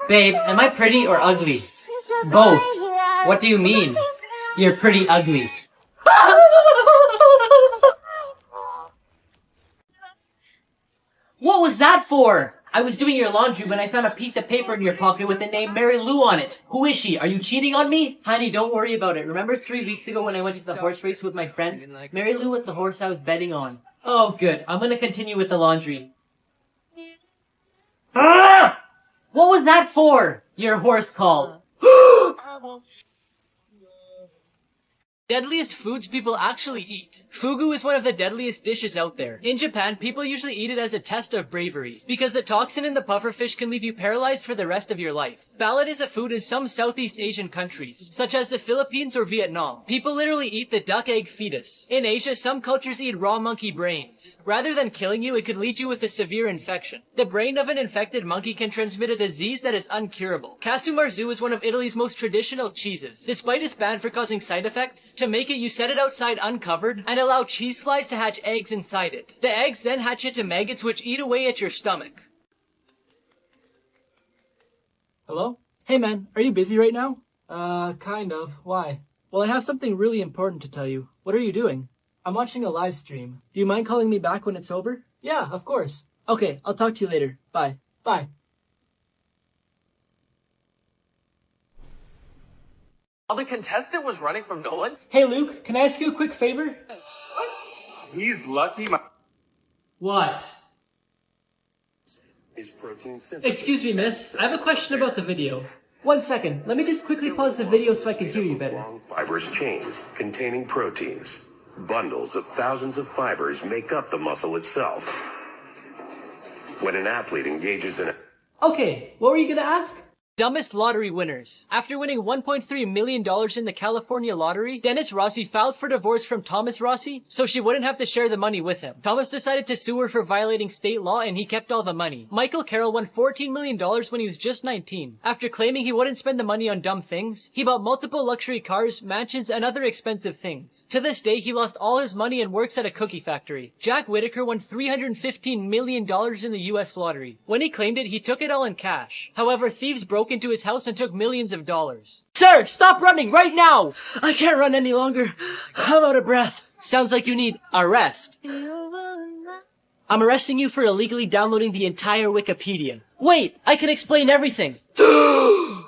Babe, am I pretty or ugly? Both. What do you mean? You're pretty ugly. What was that for? I was doing your laundry when I found a piece of paper in your pocket with the name Mary Lou on it. Who is she? Are you cheating on me? Honey, don't worry about it. Remember 3 weeks ago when I went to the horse race with my friends? Mary Lou was the horse I was betting on. Oh, good. I'm gonna continue with the laundry. Ah! What was that for? Your horse call. Deadliest foods people actually eat. Fugu is one of the deadliest dishes out there. In Japan, people usually eat it as a test of bravery, because the toxin in the pufferfish can leave you paralyzed for the rest of your life. Ballot is a food in some Southeast Asian countries, such as the Philippines or Vietnam. People literally eat the duck egg fetus. In Asia, some cultures eat raw monkey brains. Rather than killing you, it could lead you with a severe infection. The brain of an infected monkey can transmit a disease that is uncurable. Casu marzu is one of Italy's most traditional cheeses. Despite its ban for causing side effects, to make it, you set it outside uncovered and allow cheese flies to hatch eggs inside it. The eggs then hatch into maggots which eat away at your stomach. Hello? Hey man, are you busy right now? Kind of. Why? Well, I have something really important to tell you. What are you doing? I'm watching a live stream. Do you mind calling me back when it's over? Yeah, of course. Okay, I'll talk to you later. Bye. Bye. While the contestant was running from Nolan, Hey Luke, can I ask you a quick favor? he's lucky. What? Is protein synthesis. Excuse me, miss. I have a question about the video. 1 second. Let me just quickly pause the video so I can hear you better. Long fibrous chains containing proteins. Bundles of thousands of fibers make up the muscle itself. When an athlete engages in a Okay, what were you gonna ask? Dumbest lottery winners. After winning $1.3 million in the California lottery, Dennis Rossi filed for divorce from Thomas Rossi so she wouldn't have to share the money with him. Thomas decided to sue her for violating state law and he kept all the money. Michael Carroll won $14 million when he was just 19. After claiming he wouldn't spend the money on dumb things, he bought multiple luxury cars, mansions, and other expensive things. To this day, he lost all his money and works at a cookie factory. Jack Whitaker won $315 million in the US lottery. When he claimed it, he took it all in cash. However, thieves broke into his house and took millions of dollars. Sir, stop running right now! I can't run any longer. I'm out of breath. Sounds like you need arrest. I'm arresting you for illegally downloading the entire Wikipedia. Wait, I can explain everything. Didn't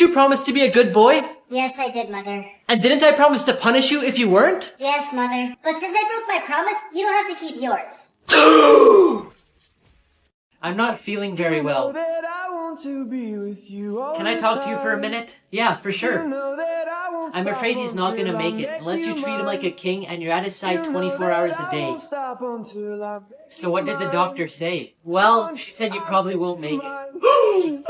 you promise to be a good boy? Yes, I did, Mother. And didn't I promise to punish you if you weren't? Yes, Mother. But since I broke my promise, you don't have to keep yours. I'm not feeling very well. Can I talk to you for a minute? Yeah, for sure. I'm afraid he's not gonna make it unless you treat him like a king and you're at his side 24 hours a day. So what did the doctor say? Well, she said you probably won't make it.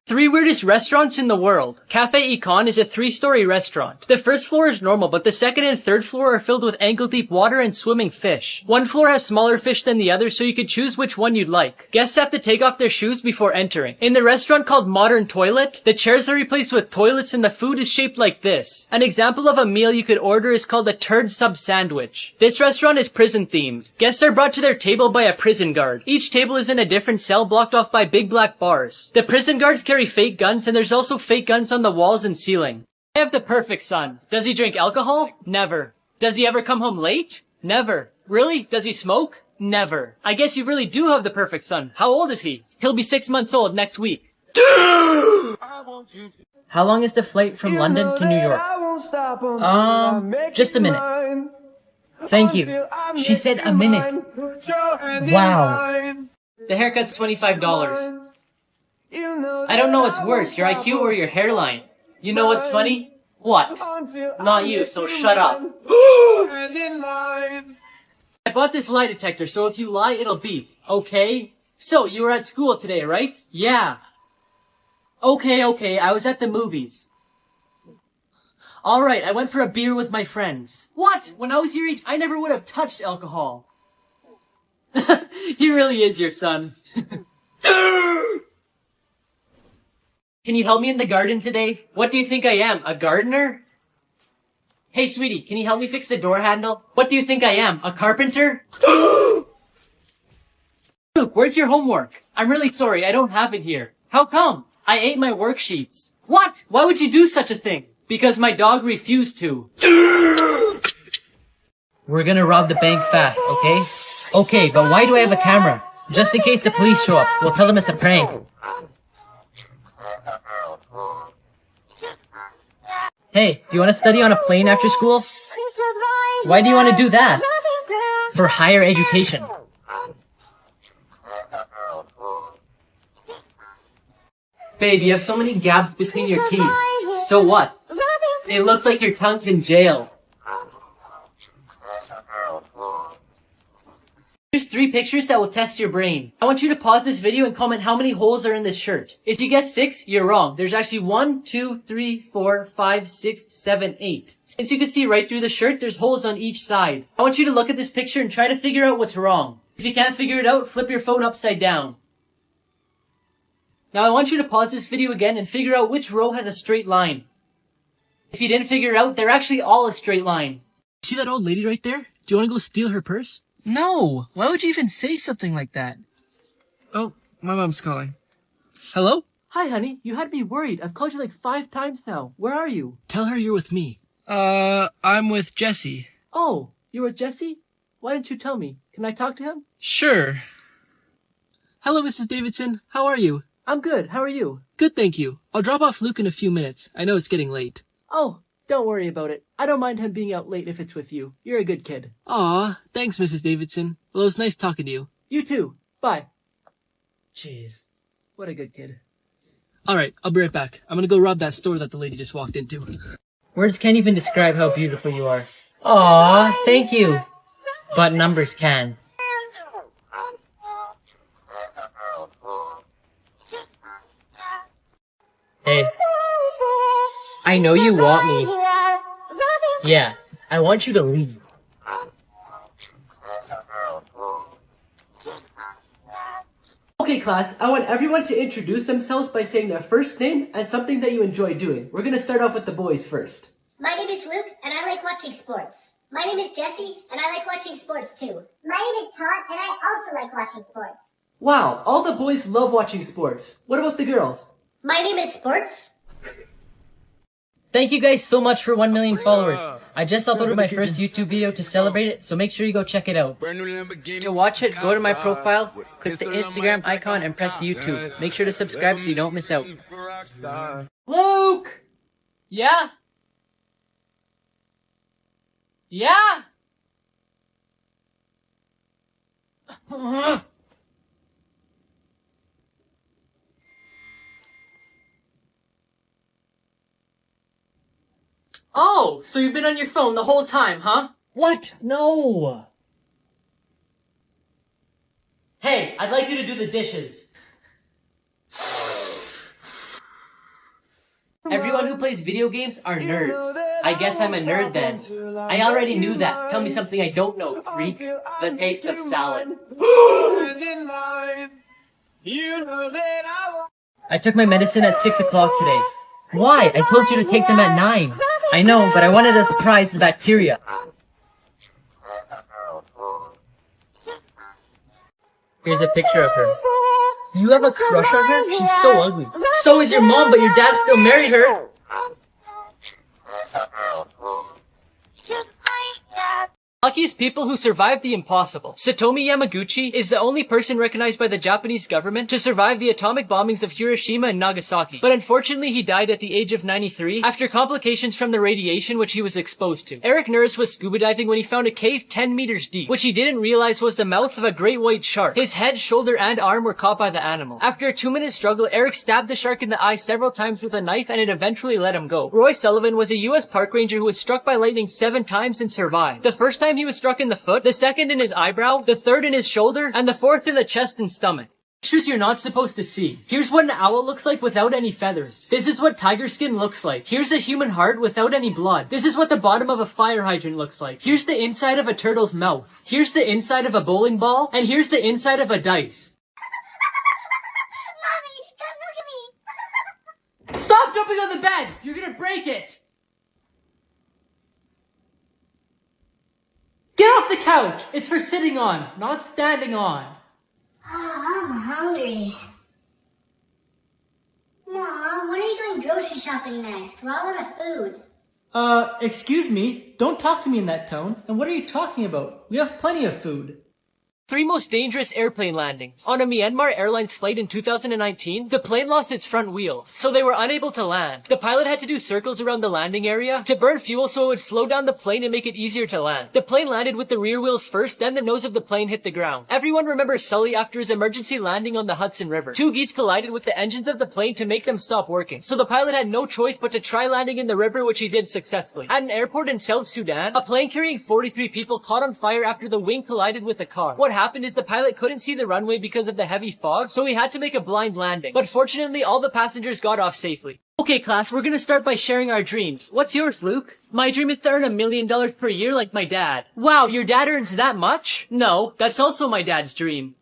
3 weirdest restaurants in the world. Cafe Econ is a 3-story restaurant. The first floor is normal, but the second and third floor are filled with ankle-deep water and swimming fish. One floor has smaller fish than the other, so you could choose which one you'd like. Guests have to take off their shoes before entering. In the restaurant called Modern Toilet, the chairs are replaced with toilets and the food is shaped like this. An example of a meal you could order is called a turd sub sandwich. This restaurant is prison themed. Guests are brought to their table by a prison guard. Each table is in a different cell blocked off by big black bars. The prison guards carry fake guns, and there's also fake guns on the walls and ceiling. I have the perfect son. Does he drink alcohol? Never. Does he ever come home late? Never. Really? Does he smoke? Never. I guess you really do have the perfect son. How old is he? He'll be 6 months old next week. How long is the flight from London to New York? Just a minute. Thank you. She said a minute. Wow. The haircut's $25. I don't know what's worse, your IQ or your hairline. You know what's funny? What? Not you, so shut up. I bought this lie detector, so if you lie, it'll beep. Okay? So, you were at school today, right? Yeah. Okay, I was at the movies. Alright, I went for a beer with my friends. What? When I was your age, I never would have touched alcohol. He really is your son. Can you help me in the garden today? What do you think I am, a gardener? Hey sweetie, can you help me fix the door handle? What do you think I am, a carpenter? Luke, where's your homework? I'm really sorry, I don't have it here. How come? I ate my worksheets. What? Why would you do such a thing? Because my dog refused to. We're gonna rob the bank fast, okay? Okay, but why do I have a camera? Just in case the police show up, we'll tell them it's a prank. Hey, do you want to study on a plane after school? Why do you want to do that? For higher education. Babe, you have so many gaps between your teeth. So what? It looks like your tongue's in jail. Here's 3 pictures that will test your brain. I want you to pause this video and comment how many holes are in this shirt. If you guess 6, you're wrong. There's actually 1, 2, 3, 4, 5, 6, 7, 8. Since you can see right through the shirt, there's holes on each side. I want you to look at this picture and try to figure out what's wrong. If you can't figure it out, flip your phone upside down. Now I want you to pause this video again and figure out which row has a straight line. If you didn't figure it out, they're actually all a straight line. See that old lady right there? Do you want to go steal her purse? No! Why would you even say something like that? Oh, my mom's calling. Hello? Hi, honey. You had me worried. I've called you like 5 times now. Where are you? Tell her you're with me. I'm with Jesse. Oh, you're with Jesse? Why didn't you tell me? Can I talk to him? Sure. Hello, Mrs. Davidson. How are you? I'm good. How are you? Good, thank you. I'll drop off Luke in a few minutes. I know it's getting late. Oh, don't worry about it. I don't mind him being out late if it's with you. You're a good kid. Aw, thanks, Mrs. Davidson. Well, it was nice talking to you. You too. Bye. Jeez. What a good kid. Alright, I'll be right back. I'm gonna go rob that store that the lady just walked into. Words can't even describe how beautiful you are. Aw, thank you. But numbers can. Hey. I know you want me. Yeah, I want you to leave. Okay, class, I want everyone to introduce themselves by saying their first name and something that you enjoy doing. We're gonna start off with the boys first. My name is Luke, and I like watching sports. My name is Jesse, and I like watching sports too. My name is Todd, and I also like watching sports. Wow, all the boys love watching sports. What about the girls? My name is Sports. Thank you guys so much for 1 million followers. I just uploaded my first YouTube video to celebrate it, so make sure you go check it out. To watch it, go to my profile, click the Instagram icon, and press YouTube. Make sure to subscribe so you don't miss out. Luke! Yeah? Yeah? Oh, so you've been on your phone the whole time, huh? What? No. Hey, I'd like you to do the dishes. Everyone who plays video games are nerds. I guess I'm a nerd then. I already knew that. Tell me something I don't know, freak. The taste of salad. I took my medicine at 6 o'clock today. Why? I told you to take them at 9. I know, but I wanted to surprise the bacteria. Here's a picture of her. You have a crush on her? She's so ugly. So is your mom, but your dad still married her. Luckiest people who survived the impossible. Satomi Yamaguchi is the only person recognized by the Japanese government to survive the atomic bombings of Hiroshima and Nagasaki. But unfortunately, he died at the age of 93 after complications from the radiation which he was exposed to. Eric Nurse was scuba diving when he found a cave 10 meters deep, which he didn't realize was the mouth of a great white shark. His head, shoulder, and arm were caught by the animal. After a 2-minute struggle, Eric stabbed the shark in the eye several times with a knife and it eventually let him go. Roy Sullivan was a US park ranger who was struck by lightning 7 times and survived. The first time he was struck in the foot, the second in his eyebrow, the third in his shoulder, and the fourth in the chest and stomach. Pictures you're not supposed to see. Here's what an owl looks like without any feathers. This is what tiger skin looks like. Here's a human heart without any blood. This is what the bottom of a fire hydrant looks like. Here's the inside of a turtle's mouth. Here's the inside of a bowling ball, and here's the inside of a dice. Mommy, come look at me. Stop jumping on the bed! You're gonna break it! Get off the couch! It's for sitting on, not standing on. I'm hungry. Mom, when are you going grocery shopping next? We're all out of food. Excuse me? Don't talk to me in that tone. And what are you talking about? We have plenty of food. 3 most dangerous airplane landings. On a Myanmar Airlines flight in 2019, the plane lost its front wheels, so they were unable to land. The pilot had to do circles around the landing area to burn fuel so it would slow down the plane and make it easier to land. The plane landed with the rear wheels first, then the nose of the plane hit the ground. Everyone remembers Sully after his emergency landing on the Hudson River. 2 geese collided with the engines of the plane to make them stop working, so the pilot had no choice but to try landing in the river, which he did successfully. At an airport in South Sudan, a plane carrying 43 people caught on fire after the wing collided with a car. What happened is the pilot couldn't see the runway because of the heavy fog, so he had to make a blind landing. But fortunately, all the passengers got off safely. Okay, class, we're gonna start by sharing our dreams. What's yours, Luke? My dream is to earn $1 million per year like my dad. Wow, your dad earns that much? No, that's also my dad's dream.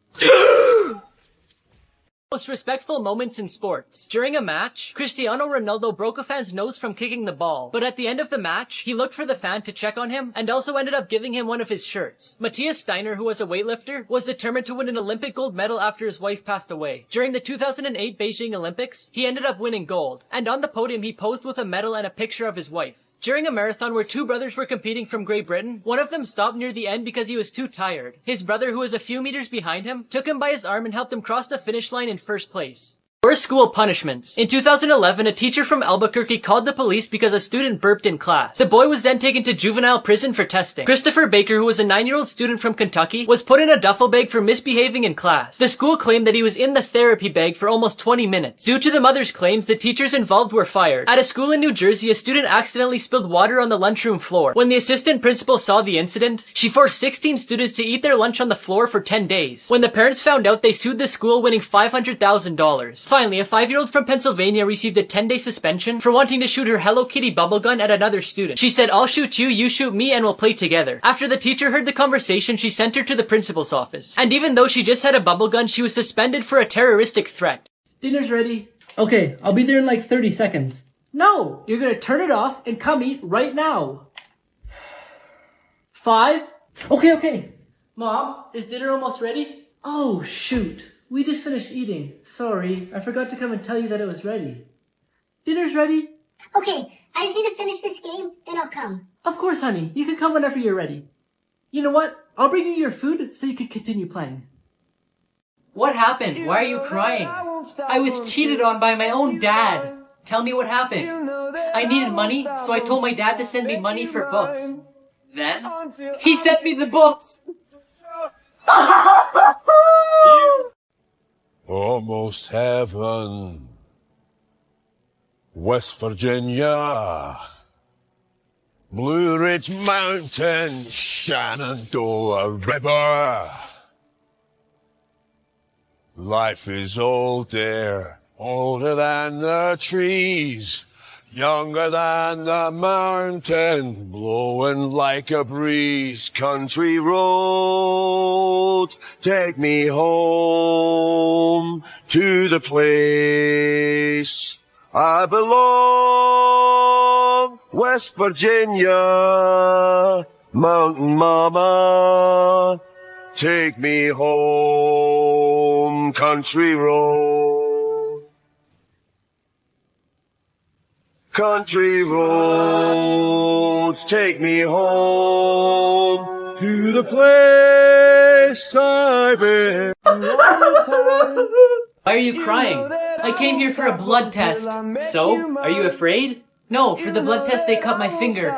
Most respectful moments in sports. During a match, Cristiano Ronaldo broke a fan's nose from kicking the ball, but at the end of the match, he looked for the fan to check on him and also ended up giving him one of his shirts. Matthias Steiner, who was a weightlifter, was determined to win an Olympic gold medal after his wife passed away. During the 2008 Beijing Olympics, he ended up winning gold, and on the podium he posed with a medal and a picture of his wife. During a marathon where 2 brothers were competing from Great Britain, one of them stopped near the end because he was too tired. His brother, who was a few meters behind him, took him by his arm and helped him cross the finish line in first place. Worst school punishments. In 2011, a teacher from Albuquerque called the police because a student burped in class. The boy was then taken to juvenile prison for testing. Christopher Baker, who was a 9-year-old student from Kentucky, was put in a duffel bag for misbehaving in class. The school claimed that he was in the therapy bag for almost 20 minutes. Due to the mother's claims, the teachers involved were fired. At a school in New Jersey, a student accidentally spilled water on the lunchroom floor. When the assistant principal saw the incident, she forced 16 students to eat their lunch on the floor for 10 days. When the parents found out, they sued the school, winning $500,000. Finally, a 5-year-old from Pennsylvania received a 10-day suspension for wanting to shoot her Hello Kitty bubble gun at another student. She said, "I'll shoot you, you shoot me, and we'll play together." After the teacher heard the conversation, she sent her to the principal's office. And even though she just had a bubble gun, she was suspended for a terroristic threat. Dinner's ready. Okay, I'll be there in like 30 seconds. No! You're gonna turn it off and come eat right now. 5? Okay. Mom, is dinner almost ready? Oh, shoot. We just finished eating. Sorry, I forgot to come and tell you that it was ready. Dinner's ready? Okay, I just need to finish this game, then I'll come. Of course, honey. You can come whenever you're ready. You know what? I'll bring you your food so you can continue playing. What happened? Why are you crying? I was cheated on by my own dad. Tell me what happened. I needed money, so I told my dad to send me money for books. Then, he sent me the books. Almost heaven, West Virginia, Blue Ridge Mountain, Shenandoah River. Life is old there, older than the trees, younger than the mountain, blowing like a breeze. Country roads, take me home to the place I belong. West Virginia, Mountain Mama, take me home, country road. Country roads, take me home to the place I've been. Why are you crying? I came here for a blood test. So, are you afraid? No, for the blood test they cut my finger.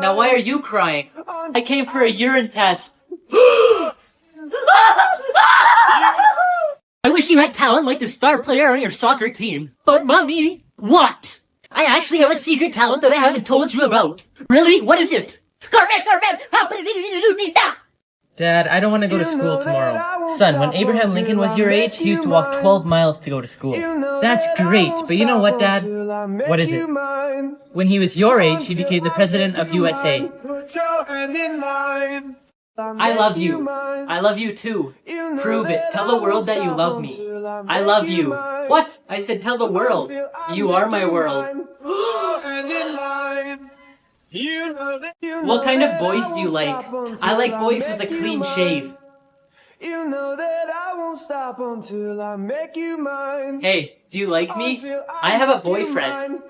Now why are you crying? I came for a urine test. I wish you had talent like the star player on your soccer team. But Mommy, what? I actually have a secret talent that I haven't told you about. Really? What is it? Dad, I don't want to go to school tomorrow. Son, when Abraham Lincoln was your age, he used to walk 12 miles to go to school. That's great, but you know what, Dad? What is it? When he was your age, he became the president of USA. I love you. I love you too. Prove it. Tell the world that you love me. I love you. What? I said tell the world. You are my world. What kind of boys do you like? I like boys with a clean shave. You know that I won't stop until I make you mine. Hey, do you like me? I have a boyfriend.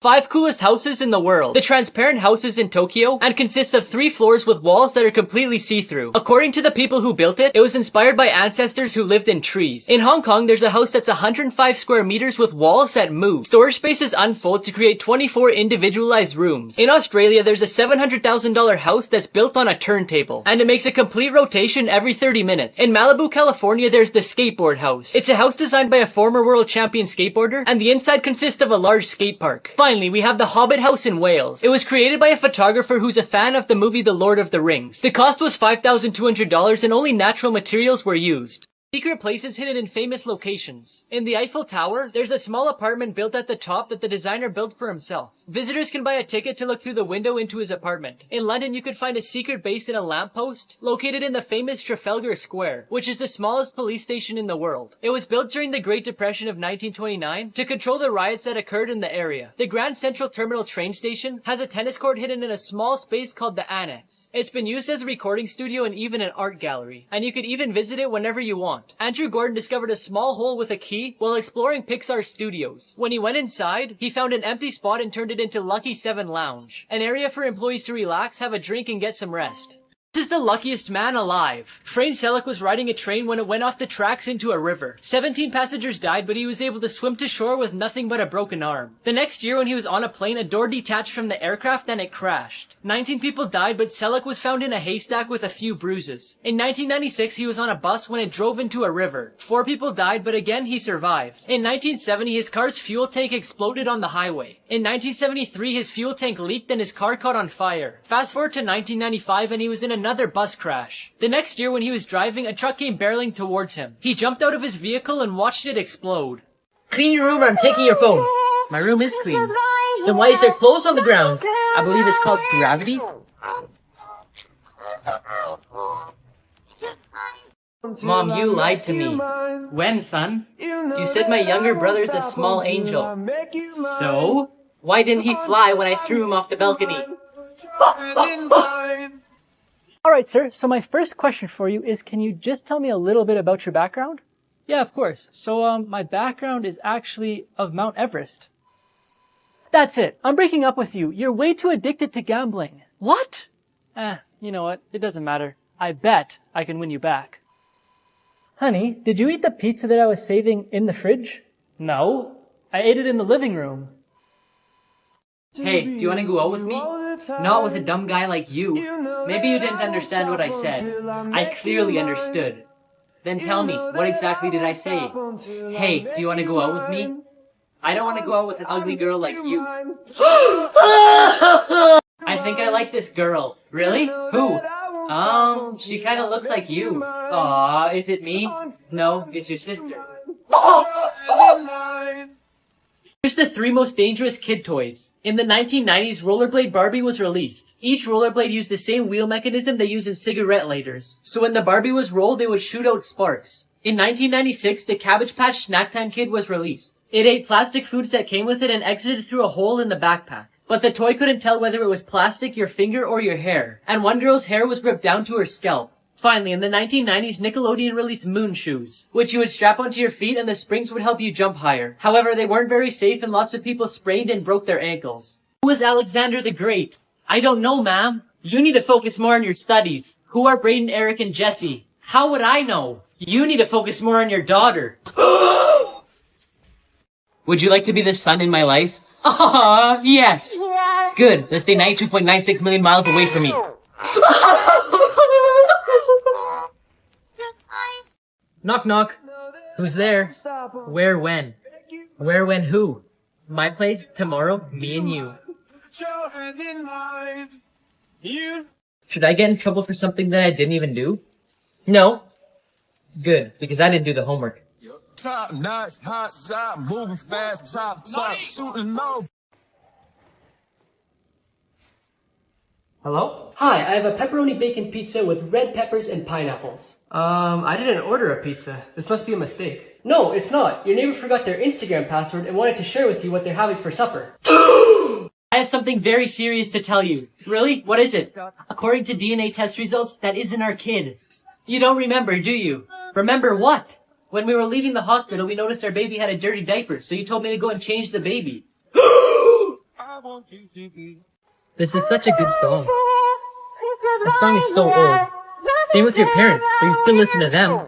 5 coolest houses in the world. The transparent house is in Tokyo and consists of 3 floors with walls that are completely see-through. According to the people who built it, it was inspired by ancestors who lived in trees. In Hong Kong, there's a house that's 105 square meters with walls that move. Storage spaces unfold to create 24 individualized rooms. In Australia, there's a $700,000 house that's built on a turntable, and it makes a complete rotation every 30 minutes. In Malibu, California, there's the skateboard house. It's a house designed by a former world champion skateboarder, and the inside consists of a large skate park. Finally, we have the Hobbit House in Wales. It was created by a photographer who's a fan of the movie The Lord of the Rings. The cost was $5,200 and only natural materials were used. Secret places hidden in famous locations. In the Eiffel Tower, there's a small apartment built at the top that the designer built for himself. Visitors can buy a ticket to look through the window into his apartment. In London, you could find a secret base in a lamppost located in the famous Trafalgar Square, which is the smallest police station in the world. It was built during the Great Depression of 1929 to control the riots that occurred in the area. The Grand Central Terminal train station has a tennis court hidden in a small space called the Annex. It's been used as a recording studio and even an art gallery, and you could even visit it whenever you want. Andrew Gordon discovered a small hole with a key while exploring Pixar Studios. When he went inside, he found an empty spot and turned it into Lucky 7 Lounge, an area for employees to relax, have a drink, and get some rest. This is the luckiest man alive. Frank Selleck was riding a train when it went off the tracks into a river. 17 passengers died, but he was able to swim to shore with nothing but a broken arm. The next year when he was on a plane, a door detached from the aircraft and it crashed. 19 people died, but Selleck was found in a haystack with a few bruises. In 1996, he was on a bus when it drove into a river. 4 people died, but again he survived. In 1970, his car's fuel tank exploded on the highway. In 1973, his fuel tank leaked and his car caught on fire. Fast forward to 1995 and he was in another bus crash. The next year when he was driving, a truck came barreling towards him. He jumped out of his vehicle and watched it explode. Clean your room or I'm taking your phone. My room is clean. Then why is there clothes on the ground? I believe it's called gravity. Mom, you lied to me. When, son? You said my younger brother's a small angel. So? Why didn't he fly when I threw him off the balcony? Alright, sir, so my first question for you is, can you just tell me a little bit about your background? Yeah, of course. So, my background is actually of Mount Everest. That's it. I'm breaking up with you. You're way too addicted to gambling. What? You know what? It doesn't matter. I bet I can win you back. Honey, did you eat the pizza that I was saving in the fridge? No. I ate it in the living room. Hey, do you want to go out with me? Not with a dumb guy like you. Maybe you didn't understand what I said. I clearly understood. Then tell me, what exactly did I say? Hey, do you want to go out with me? I don't want to go out with an ugly girl like you. I think I like this girl. Really? Who? She kind of looks like you. Aw, is it me? No, it's your sister. Here's the 3 most dangerous kid toys. In the 1990s, Rollerblade Barbie was released. Each rollerblade used the same wheel mechanism they use in cigarette lighters. So when the Barbie was rolled, it would shoot out sparks. In 1996, the Cabbage Patch Snack Time Kid was released. It ate plastic foods that came with it and exited through a hole in the backpack. But the toy couldn't tell whether it was plastic, your finger, or your hair. And one girl's hair was ripped down to her scalp. Finally, in the 1990s, Nickelodeon released Moon Shoes, which you would strap onto your feet and the springs would help you jump higher. However, they weren't very safe and lots of people sprained and broke their ankles. Who was Alexander the Great? I don't know, ma'am. You need to focus more on your studies. Who are Braden, Eric, and Jesse? How would I know? You need to focus more on your daughter. Would you like to be the sun in my life? Ah, yes. Good. Let's stay 92.96 million miles away from me. Knock knock. Who's there? Where when? Where, when, who? My place, tomorrow, me and you. Should I get in trouble for something that I didn't even do? No. Good, because I didn't do the homework. Top notch, hot shot, moving fast, top, shooting low. Hello? Hi, I have a pepperoni bacon pizza with red peppers and pineapples. I didn't order a pizza. This must be a mistake. No, it's not. Your neighbor forgot their Instagram password and wanted to share with you what they're having for supper. I have something very serious to tell you. Really? What is it? According to DNA test results, that isn't our kid. You don't remember, do you? Remember what? When we were leaving the hospital, we noticed our baby had a dirty diaper, so you told me to go and change the baby. This is such a good song. The song is so old. Same with your parents, but you still listen to them.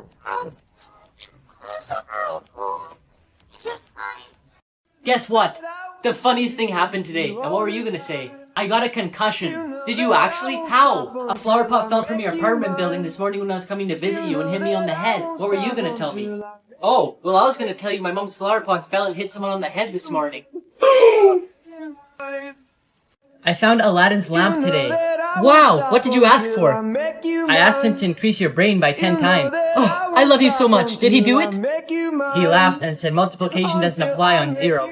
Guess what? The funniest thing happened today. And what were you gonna say? I got a concussion. Did you actually? How? A flower pot fell from your apartment building this morning when I was coming to visit you and hit me on the head. What were you gonna tell me? Oh, well, I was gonna tell you my mom's flower pot fell and hit someone on the head this morning. I found Aladdin's lamp today. Wow, what did you ask for? I asked him to increase your brain by 10 times. Oh, I love you so much. Did he do it? He laughed and said multiplication doesn't apply on 0.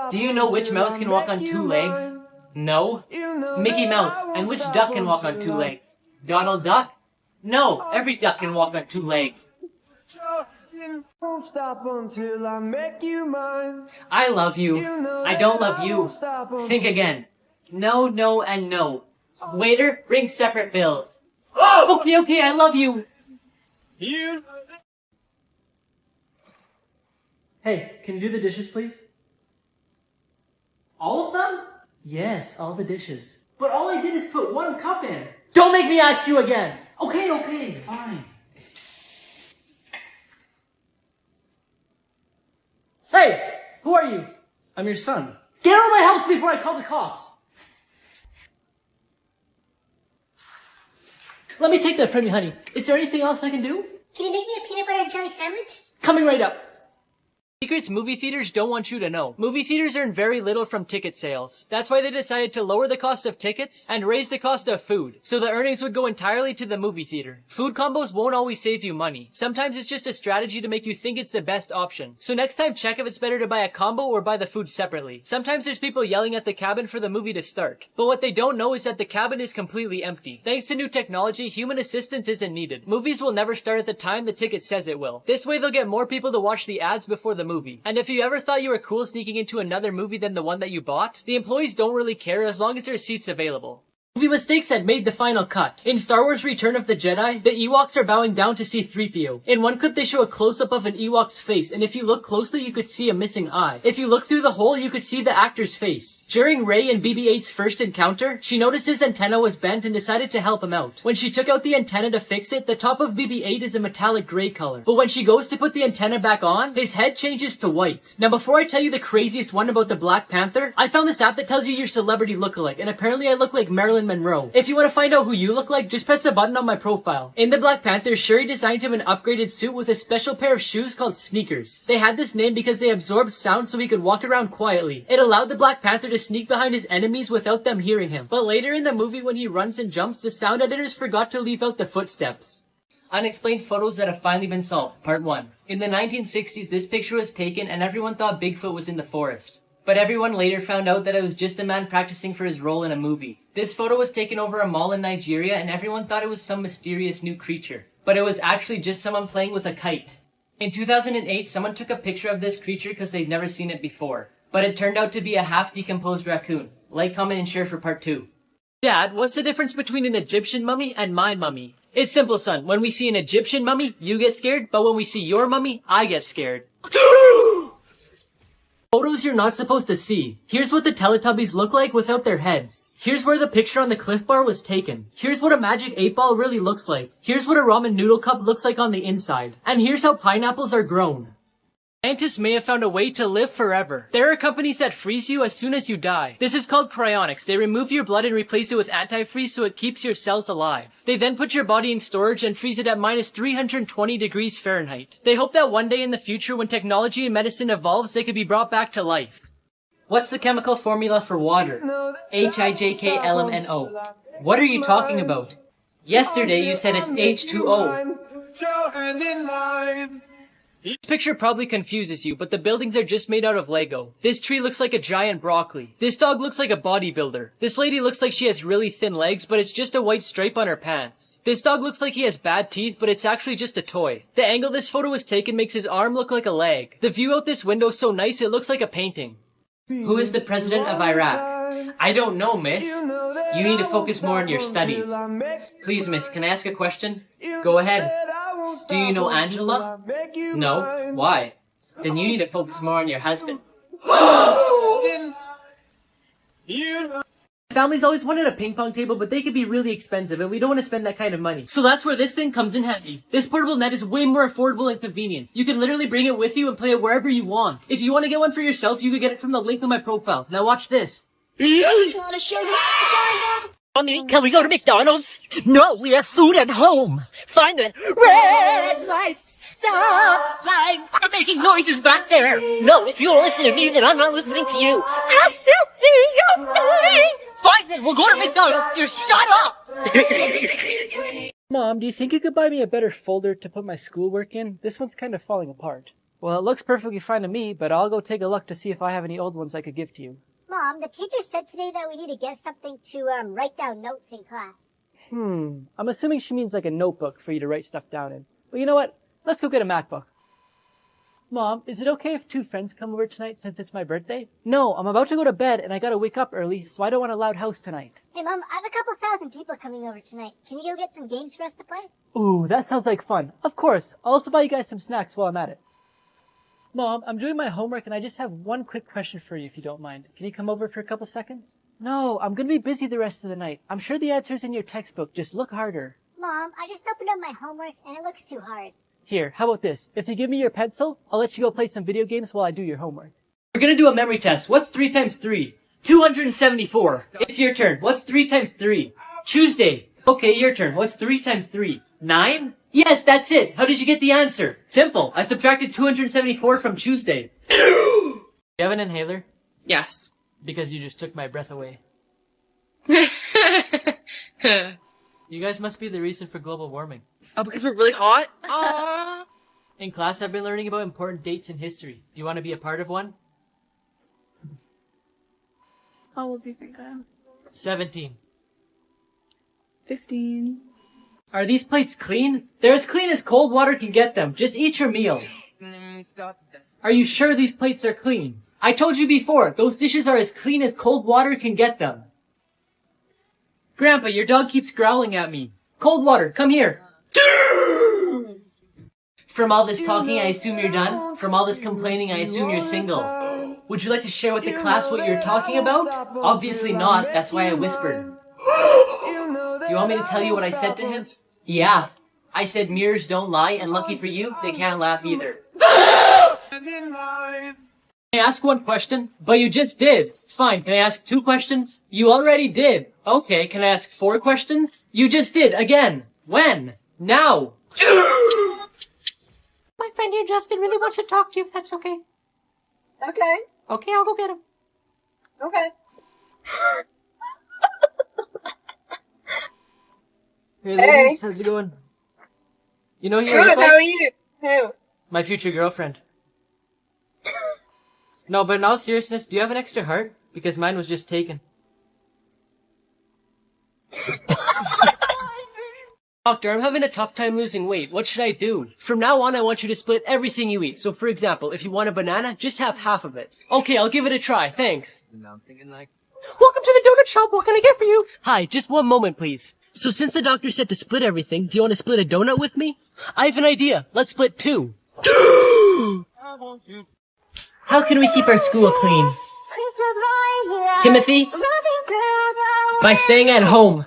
Do you know which mouse can walk on 2 legs? No. Mickey Mouse. And which duck can walk on 2 legs? Donald Duck? No, every duck can walk on 2 legs. Won't stop until I make you mine. I love you. I don't love you. Think again. No, no, and no. Waiter, bring separate bills. Oh! Okay, I love you. Hey, can you do the dishes, please? All of them? Yes, all the dishes. But all I did is put 1 cup in. Don't make me ask you again. Okay, fine. Hey, who are you? I'm your son. Get out of my house before I call the cops. Let me take that from you, honey. Is there anything else I can do? Can you make me a peanut butter and jelly sandwich? Coming right up. Secrets movie theaters don't want you to know. Movie theaters earn very little from ticket sales. That's why they decided to lower the cost of tickets and raise the cost of food, so the earnings would go entirely to the movie theater. Food combos won't always save you money. Sometimes it's just a strategy to make you think it's the best option. So next time check if it's better to buy a combo or buy the food separately. Sometimes there's people yelling at the cabin for the movie to start. But what they don't know is that the cabin is completely empty. Thanks to new technology, human assistance isn't needed. Movies will never start at the time the ticket says it will. This way they'll get more people to watch the ads before the movie. And if you ever thought you were cool sneaking into another movie than the one that you bought, the employees don't really care as long as there's seats available. Movie mistakes that made the final cut. In Star Wars Return of the Jedi, the Ewoks are bowing down to see 3PO. In one clip they show a close-up of an Ewok's face, and if you look closely you could see a missing eye. If you look through the hole you could see the actor's face. During Rey and BB-8's first encounter, she noticed his antenna was bent and decided to help him out. When she took out the antenna to fix it, the top of BB-8 is a metallic gray color. But when she goes to put the antenna back on, his head changes to white. Now before I tell you the craziest one about the Black Panther, I found this app that tells you your celebrity lookalike, and apparently I look like Marilyn Monroe. If you want to find out who you look like, just press the button on my profile. In the Black Panther, Shuri designed him an upgraded suit with a special pair of shoes called sneakers. They had this name because they absorbed sound so he could walk around quietly. It allowed the Black Panther to sneak behind his enemies without them hearing him. But later in the movie when he runs and jumps, the sound editors forgot to leave out the footsteps. Unexplained photos that have finally been solved, part 1. In the 1960s, this picture was taken and everyone thought Bigfoot was in the forest. But everyone later found out that it was just a man practicing for his role in a movie. This photo was taken over a mall in Nigeria and everyone thought it was some mysterious new creature. But it was actually just someone playing with a kite. In 2008, someone took a picture of this creature because they'd never seen it before. But it turned out to be a half-decomposed raccoon. Like, comment, and share for part 2. Dad, what's the difference between an Egyptian mummy and my mummy? It's simple, son. When we see an Egyptian mummy, you get scared, but when we see your mummy, I get scared. Photos you're not supposed to see. Here's what the Teletubbies look like without their heads. Here's where the picture on the Cliff Bar was taken. Here's what a magic 8-ball really looks like. Here's what a ramen noodle cup looks like on the inside. And here's how pineapples are grown. Scientists may have found a way to live forever. There are companies that freeze you as soon as you die. This is called cryonics. They remove your blood and replace it with antifreeze so it keeps your cells alive. They then put your body in storage and freeze it at minus 320 degrees Fahrenheit. They hope that one day in the future when technology and medicine evolves, they could be brought back to life. What's the chemical formula for water? HIJKLMNO. What are you talking about? Yesterday you said it's H2O. This picture probably confuses you, but the buildings are just made out of Lego. This tree looks like a giant broccoli. This dog looks like a bodybuilder. This lady looks like she has really thin legs, but it's just a white stripe on her pants. This dog looks like he has bad teeth, but it's actually just a toy. The angle this photo was taken makes his arm look like a leg. The view out this window is so nice it looks like a painting. Who is the president of Iraq? I don't know, miss. You need to focus more on your studies. Please, miss, can I ask a question? Go ahead. Do you know Angela? No. Why? Then you need to focus more on your husband. Families always wanted a ping pong table, but they could be really expensive, and we don't want to spend that kind of money. So that's where this thing comes in handy. This portable net is way more affordable and convenient. You can literally bring it with you and play it wherever you want. If you want to get one for yourself, you can get it from the link on my profile. Now watch this. Mommy, can we go to McDonald's? No, we have food at home. Find the red lights, stop sign. I'm making noises back there. No, if you don't listen to me, then I'm not listening to you. I still see your face. Fine then, we'll go to McDonald's. Just shut up. Mom, do you think you could buy me a better folder to put my schoolwork in? This one's kind of falling apart. Well, it looks perfectly fine to me, but I'll go take a look to see if I have any old ones I could give to you. Mom, the teacher said today that we need to get something to write down notes in class. I'm assuming she means like a notebook for you to write stuff down in. But you know what? Let's go get a MacBook. Mom, is it okay if 2 friends come over tonight since it's my birthday? No, I'm about to go to bed and I gotta wake up early, so I don't want a loud house tonight. Hey, Mom, I have a couple thousand people coming over tonight. Can you go get some games for us to play? Ooh, that sounds like fun. Of course. I'll also buy you guys some snacks while I'm at it. Mom, I'm doing my homework and I just have one quick question for you if you don't mind. Can you come over for a couple seconds? No, I'm gonna be busy the rest of the night. I'm sure the answer's in your textbook. Just look harder. Mom, I just opened up my homework and it looks too hard. Here, how about this? If you give me your pencil, I'll let you go play some video games while I do your homework. We're gonna do a memory test. What's 3 times 3? 274. It's your turn. What's 3 times 3? Tuesday. Okay, your turn. What's 3 times 3? 9? Yes, that's it. How did you get the answer? Simple. I subtracted 274 from Tuesday. Do you have an inhaler? Yes. Because you just took my breath away. You guys must be the reason for global warming. Oh, because we're really hot? Aww. In class, I've been learning about important dates in history. Do you want to be a part of one? How old do you think I am? 17. 15. Are these plates clean? They're as clean as cold water can get them. Just eat your meal. Are you sure these plates are clean? I told you before, those dishes are as clean as cold water can get them. Grandpa, your dog keeps growling at me. Cold water, come here. From all this talking, I assume you're done. From all this complaining, I assume you're single. Would you like to share with the class what you're talking about? Obviously not, that's why I whispered. Do you want me to tell you what I said to him? Yeah. I said mirrors don't lie, and lucky for you, they can't laugh either. Can I ask one question? But you just did. Fine, can I ask 2 questions? You already did. Okay, can I ask 4 questions? You just did, again. When? Now. My friend here, Justin, really wants to talk to you, if that's okay. Okay. Okay, I'll go get him. Okay. Hey, ladies, how's it going? You know who you Good, look like? how are you? Who? My future girlfriend. No, but in all seriousness, do you have an extra heart? Because mine was just taken. Doctor, I'm having a tough time losing weight. What should I do? From now on, I want you to split everything you eat. So for example, if you want a banana, just have half of it. Okay, I'll give it a try. Thanks. Welcome to the donut shop. What can I get for you? Hi, just one moment, please. So since the doctor said to split everything, do you want to split a donut with me? I have an idea. Let's split 2. How can we keep our school clean? Timothy? By staying at home.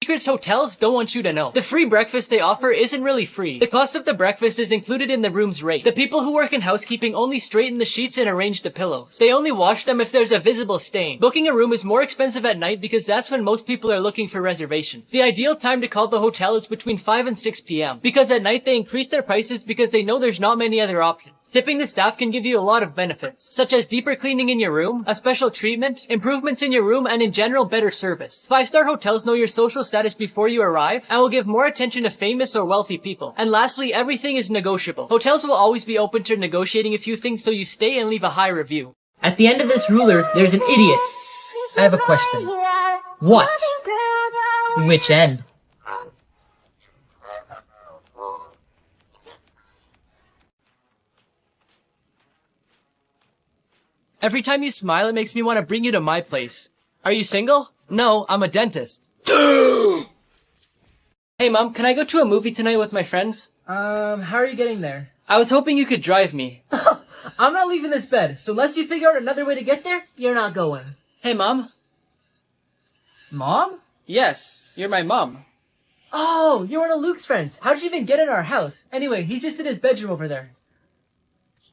Secrets hotels don't want you to know. The free breakfast they offer isn't really free. The cost of the breakfast is included in the room's rate. The people who work in housekeeping only straighten the sheets and arrange the pillows. They only wash them if there's a visible stain. Booking a room is more expensive at night because that's when most people are looking for reservations. The ideal time to call the hotel is between 5 and 6 p.m. Because at night they increase their prices because they know there's not many other options. Tipping the staff can give you a lot of benefits, such as deeper cleaning in your room, a special treatment, improvements in your room, and in general better service. 5-star hotels know your social status before you arrive and will give more attention to famous or wealthy people. And lastly, everything is negotiable. Hotels will always be open to negotiating a few things so you stay and leave a high review. At the end of this ruler, there's an idiot. I have a question. What? Which end? Every time you smile, it makes me want to bring you to my place. Are you single? No, I'm a dentist. Hey, Mom, can I go to a movie tonight with my friends? How are you getting there? I was hoping you could drive me. I'm not leaving this bed, so unless you figure out another way to get there, you're not going. Hey, Mom. Mom? Yes, you're my mom. Oh, you're one of Luke's friends. How did you even get in our house? Anyway, he's just in his bedroom over there.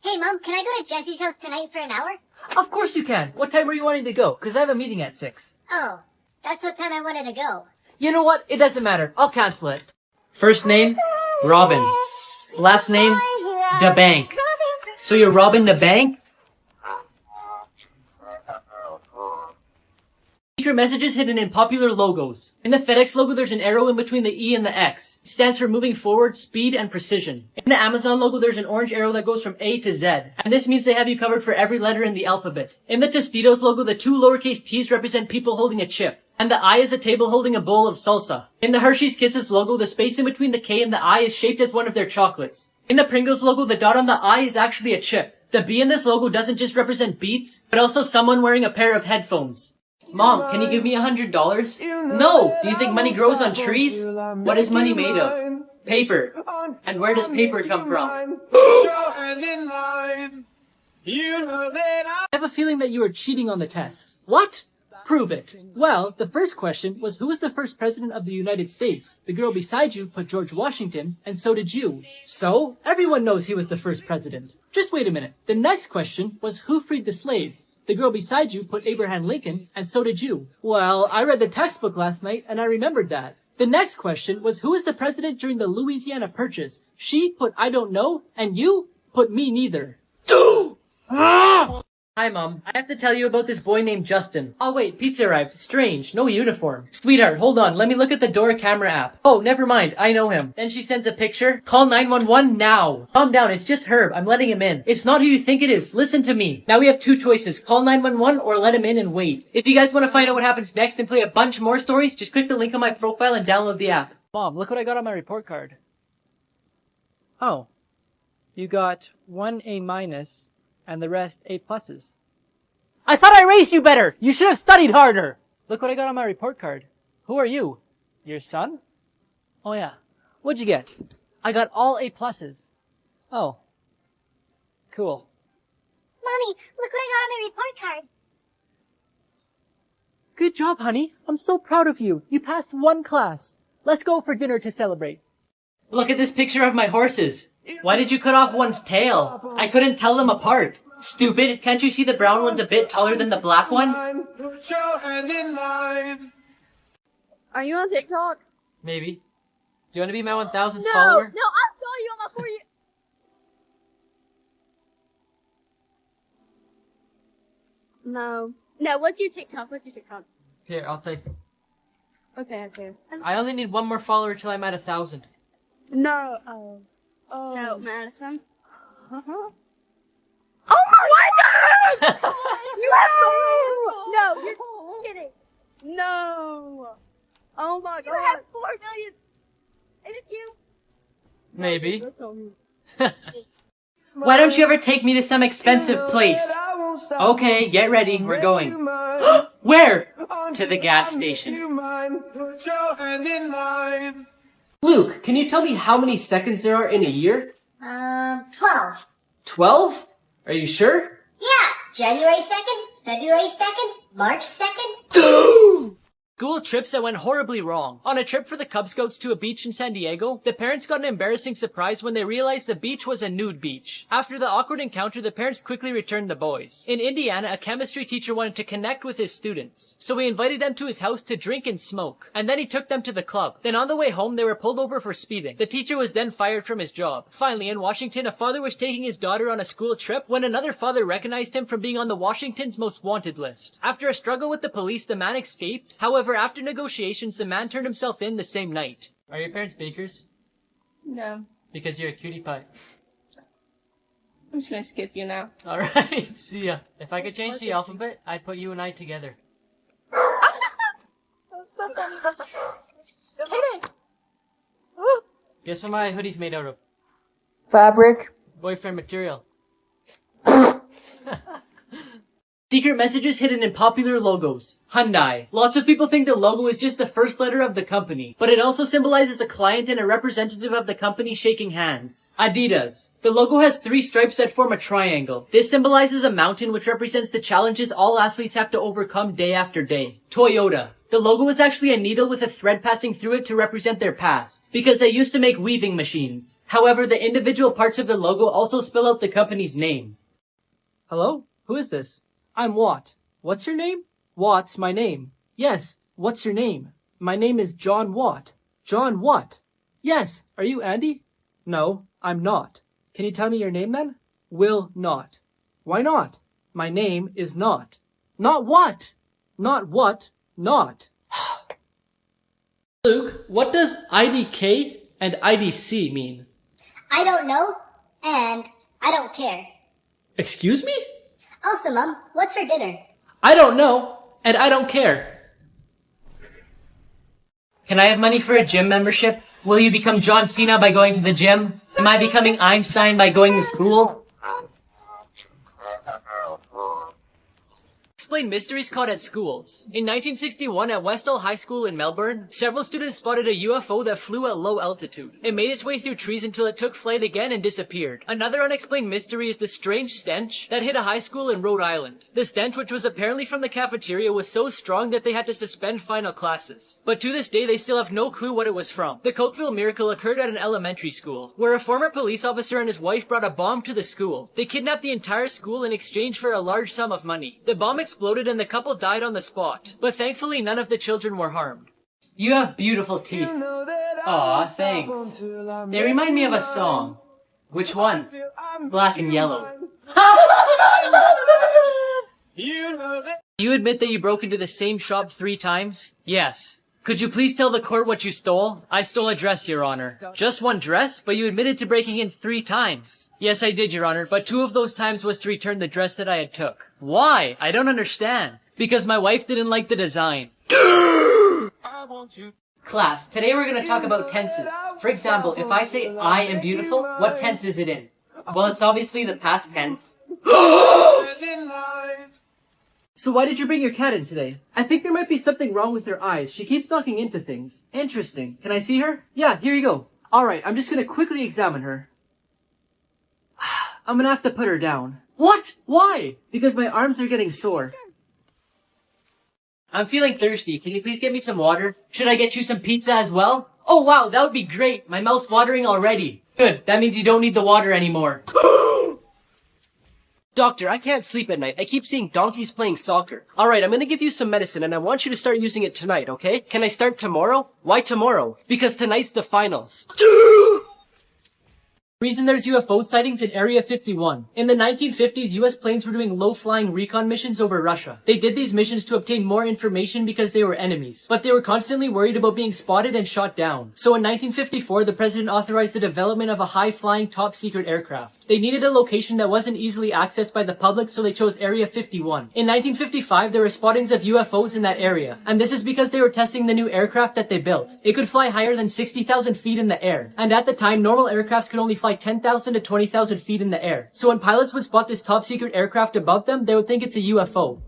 Hey, Mom, can I go to Jesse's house tonight for an hour? Of course you can. What time were you wanting to go? Because I have a meeting at 6. Oh, that's what time I wanted to go. You know what? It doesn't matter. I'll cancel it. First name, Robin. Last name, the bank. So you're robbing the bank? Secret messages hidden in popular logos. In the FedEx logo, there's an arrow in between the E and the X. It stands for moving forward, speed, and precision. In the Amazon logo, there's an orange arrow that goes from A to Z. And this means they have you covered for every letter in the alphabet. In the Tostitos logo, the 2 lowercase t's represent people holding a chip. And the I is a table holding a bowl of salsa. In the Hershey's Kisses logo, the space in between the K and the I is shaped as one of their chocolates. In the Pringles logo, the dot on the I is actually a chip. The B in this logo doesn't just represent beats, but also someone wearing a pair of headphones. Mom, can you give me $100? No! Do you think money grows on trees? What is money made of? Paper. And where does paper come from? I have a feeling that you were cheating on the test. What? Prove it. Well, the first question was who was the first president of the United States? The girl beside you put George Washington, and so did you. So, everyone knows he was the first president. Just wait a minute. The next question was who freed the slaves? The girl beside you put Abraham Lincoln, and so did you. Well, I read the textbook last night, and I remembered that. The next question was who was the president during the Louisiana Purchase? She put I don't know, and you put me neither. Hi, Mom. I have to tell you about this boy named Justin. Oh, wait, pizza arrived. Strange. No uniform. Sweetheart, hold on. Let me look at the door camera app. Oh, never mind. I know him. Then she sends a picture. Call 911 now. Calm down. It's just Herb. I'm letting him in. It's not who you think it is. Listen to me. Now we have 2 choices. Call 911 or let him in and wait. If you guys want to find out what happens next and play a bunch more stories, just click the link on my profile and download the app. Mom, look what I got on my report card. Oh. You got 1 A minus and the rest A pluses. I thought I raised you better. You should have studied harder. Look what I got on my report card. Who are you? Your son? Oh yeah. What'd you get? I got all A pluses. Oh. Cool. Mommy, look what I got on my report card. Good job, honey. I'm so proud of you. You passed 1 class. Let's go for dinner to celebrate. Look at this picture of my horses. Why did you cut off one's tail? I couldn't tell them apart. Stupid, can't you see the brown one's a bit taller than the black one? Are you on TikTok? Maybe. Do you want to be my 1000th No, follower? no, I'm sorry you on my For You. No. No, what's your TikTok? What's your TikTok? Here, I'll take. Okay. I only need 1 more follower till I'm at 1000. No. Oh. No, Madison. Uh-huh. Oh my God! No, you're kidding. No. Oh my God. You have 4 million. Is it you? Maybe. Why don't you ever take me to some expensive place? Okay, get ready, we're going. Where? To the gas station. Luke, can you tell me how many seconds there are in a year? 12. 12? Are you sure? Yeah, January 2nd, February 2nd, March 2nd. School trips that went horribly wrong. On a trip for the Cub Scouts to a beach in San Diego, the parents got an embarrassing surprise when they realized the beach was a nude beach. After the awkward encounter, the parents quickly returned the boys. In Indiana, a chemistry teacher wanted to connect with his students, so he invited them to his house to drink and smoke, and then he took them to the club. Then on the way home, they were pulled over for speeding. The teacher was then fired from his job. Finally, in Washington, a father was taking his daughter on a school trip when another father recognized him from being on the Washington's most wanted list. After a struggle with the police, the man escaped. However, after negotiations, the man turned himself in the same night. Are your parents bakers? No. Because you're a cutie pie. I'm just gonna skip you now. Alright, see ya. If I could change the alphabet, I'd put you and I together. Guess what my hoodie's made out of? Fabric. Boyfriend material. Secret messages hidden in popular logos. Hyundai. Lots of people think the logo is just the first letter of the company, but it also symbolizes a client and a representative of the company shaking hands. Adidas. The logo has 3 stripes that form a triangle. This symbolizes a mountain which represents the challenges all athletes have to overcome day after day. Toyota. The logo is actually a needle with a thread passing through it to represent their past, because they used to make weaving machines. However, the individual parts of the logo also spell out the company's name. Hello? Who is this? I'm Watt. What's your name? Watt's my name. Yes. What's your name? My name is John Watt. John what? Yes. Are you Andy? No, I'm not. Can you tell me your name then? Will not. Why not? My name is not. Not what? Not what? Not. Luke, what does IDK and IDC mean? I don't know, and I don't care. Excuse me? Also, Mom, what's for dinner? I don't know, and I don't care. Can I have money for a gym membership? Will you become John Cena by going to the gym? Am I becoming Einstein by going to school? Explain mysteries caught at schools. In 1961 at Westall High School in Melbourne, several students spotted a UFO that flew at low altitude. It made its way through trees until it took flight again and disappeared. Another unexplained mystery is the strange stench that hit a high school in Rhode Island. The stench, which was apparently from the cafeteria, was so strong that they had to suspend final classes. But to this day, they still have no clue what it was from. The Cokeville miracle occurred at an elementary school, where a former police officer and his wife brought a bomb to the school. They kidnapped the entire school in exchange for a large sum of money. The bomb exploded and the couple died on the spot, but thankfully none of the children were harmed. You have beautiful teeth. Aw, thanks. They remind me of a song. Which one? Black and Yellow. You admit that you broke into the same shop 3 times? Yes. Could you please tell the court what you stole? I stole a dress, Your Honor. Just one dress? But you admitted to breaking in 3 times. Yes, I did, Your Honor, but 2 of those times was to return the dress that I had took. Why? I don't understand. Because my wife didn't like the design. Class, today we're going to talk about tenses. For example, if I say I am beautiful, what tense is it in? Well, it's obviously the past tense. So why did you bring your cat in today? I think there might be something wrong with her eyes. She keeps knocking into things. Interesting. Can I see her? Yeah, here you go. Alright, I'm just gonna quickly examine her. I'm gonna have to put her down. What? Why? Because my arms are getting sore. I'm feeling thirsty. Can you please get me some water? Should I get you some pizza as well? Oh wow, that would be great. My mouth's watering already. Good, that means you don't need the water anymore. Doctor, I can't sleep at night. I keep seeing donkeys playing soccer. Alright, I'm gonna give you some medicine and I want you to start using it tonight, okay? Can I start tomorrow? Why tomorrow? Because tonight's the finals. Reason there's UFO sightings in Area 51. In the 1950s, US planes were doing low-flying recon missions over Russia. They did these missions to obtain more information because they were enemies, but they were constantly worried about being spotted and shot down. So in 1954, the president authorized the development of a high-flying top-secret aircraft. They needed a location that wasn't easily accessed by the public, so they chose Area 51. In 1955, there were spottings of UFOs in that area, and this is because they were testing the new aircraft that they built. It could fly higher than 60,000 feet in the air, and at the time, normal aircrafts could only fly 10,000 to 20,000 feet in the air. So when pilots would spot this top-secret aircraft above them, they would think it's a UFO.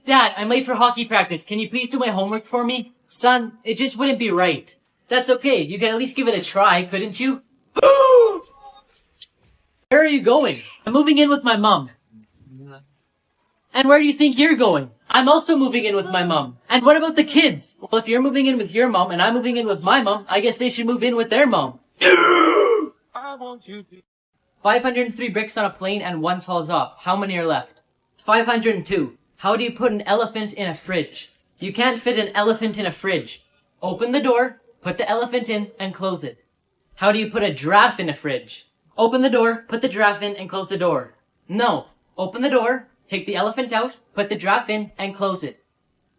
Dad, I'm late for hockey practice. Can you please do my homework for me? Son, it just wouldn't be right. That's okay. You can at least give it a try, couldn't you? Where are you going? I'm moving in with my mom. And where do you think you're going? I'm also moving in with my mom. And what about the kids? Well, if you're moving in with your mom and I'm moving in with my mom, I guess they should move in with their mom. 503 bricks on a plane and 1 falls off. How many are left? 502. How do you put an elephant in a fridge? You can't fit an elephant in a fridge. Open the door, put the elephant in, and close it. How do you put a giraffe in a fridge? Open the door, put the giraffe in, and close the door. No. Open the door, take the elephant out, put the giraffe in, and close it.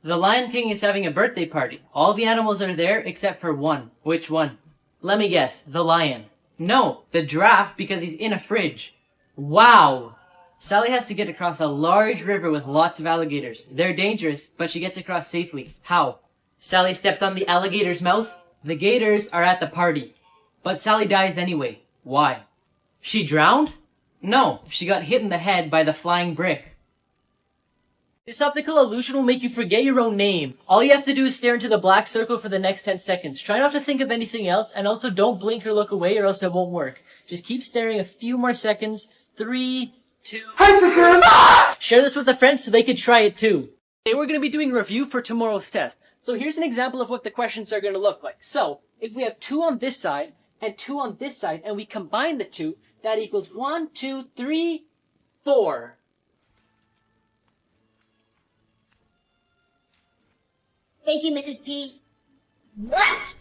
The Lion King is having a birthday party. All the animals are there except for one. Which one? Let me guess. The lion. No, the giraffe, because he's in a fridge. Wow. Sally has to get across a large river with lots of alligators. They're dangerous, but she gets across safely. How? Sally stepped on the alligator's mouth. The gators are at the party. But Sally dies anyway. Why? She drowned? No, she got hit in the head by the flying brick. This optical illusion will make you forget your own name. All you have to do is stare into the black circle for the next 10 seconds. Try not to think of anything else, and also don't blink or look away or else it won't work. Just keep staring a few more seconds. 3, 2... Hi, sisters! Share this with a friend so they could try it too. Today we're going to be doing a review for tomorrow's test. So here's an example of what the questions are going to look like. So, if we have 2 on this side, and 2 on this side, and we combine the 2, that equals 1, 2, 3, 4. Thank you, Mrs. P. What?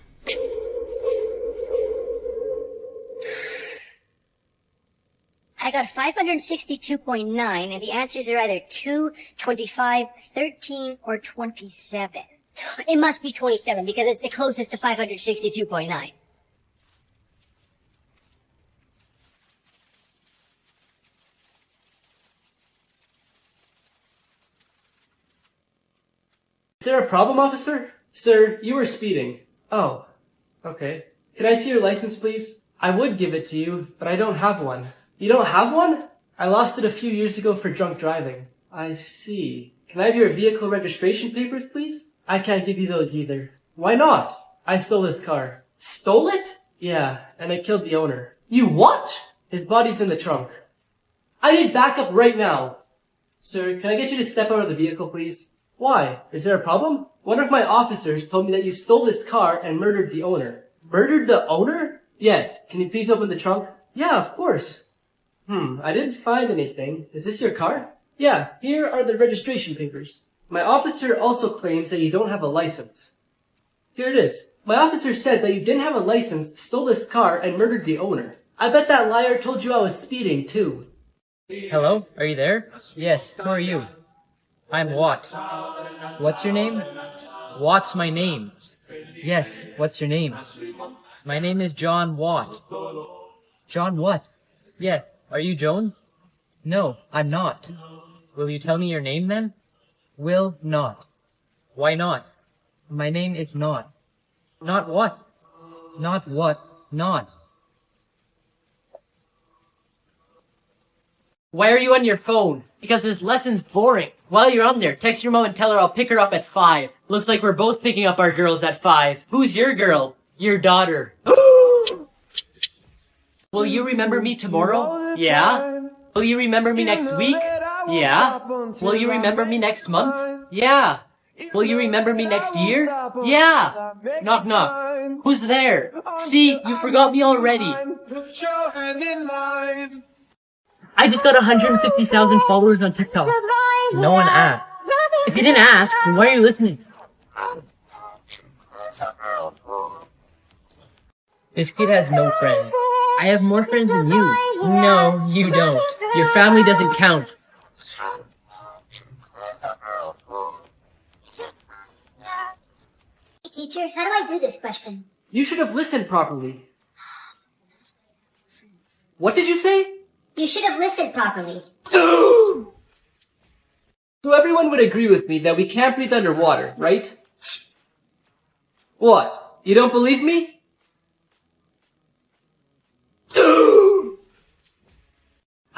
I got 562.9, and the answers are either 2, 25, 13, or 27. It must be 27 because it's the closest to 562.9. Is there a problem, officer? Sir, you were speeding. Oh, okay. Can I see your license, please? I would give it to you, but I don't have one. You don't have one? I lost it a few years ago for drunk driving. I see. Can I have your vehicle registration papers, please? I can't give you those either. Why not? I stole this car. Stole it? Yeah, and I killed the owner. You what? His body's in the trunk. I need backup right now. Sir, can I get you to step out of the vehicle, please? Why? Is there a problem? One of my officers told me that you stole this car and murdered the owner. Murdered the owner? Yes. Can you please open the trunk? Yeah, of course. I didn't find anything. Is this your car? Yeah, here are the registration papers. My officer also claims that you don't have a license. Here it is. My officer said that you didn't have a license, stole this car, and murdered the owner. I bet that liar told you I was speeding, too. Hello? Are you there? Yes. Who are you? I'm Watt. What's your name? Watt's my name. Yes. What's your name? My name is John Watt. John what? Yes. Are you Jones? No, I'm not. Will you tell me your name then? Will not. Why not? My name is not. Not what? Not what? Not. Why are you on your phone? Because this lesson's boring. While you're on there, text your mom and tell her I'll pick her up at 5. Looks like we're both picking up our girls at 5. Who's your girl? Your daughter. Will you remember me tomorrow? Yeah. Will you remember me next week? Yeah. Will you remember me next month? Yeah. Will you remember me next year? Yeah. Knock knock. Who's there? See, you forgot me already. I just got 150,000 followers on TikTok. No one asked. If you didn't ask, then why are you listening? This kid has no friend. I have more friends than you. No, you don't. Your family doesn't count. Hey, teacher, how do I do this question? You should have listened properly. What did you say? You should have listened properly. So everyone would agree with me that we can't breathe underwater, right? What? You don't believe me?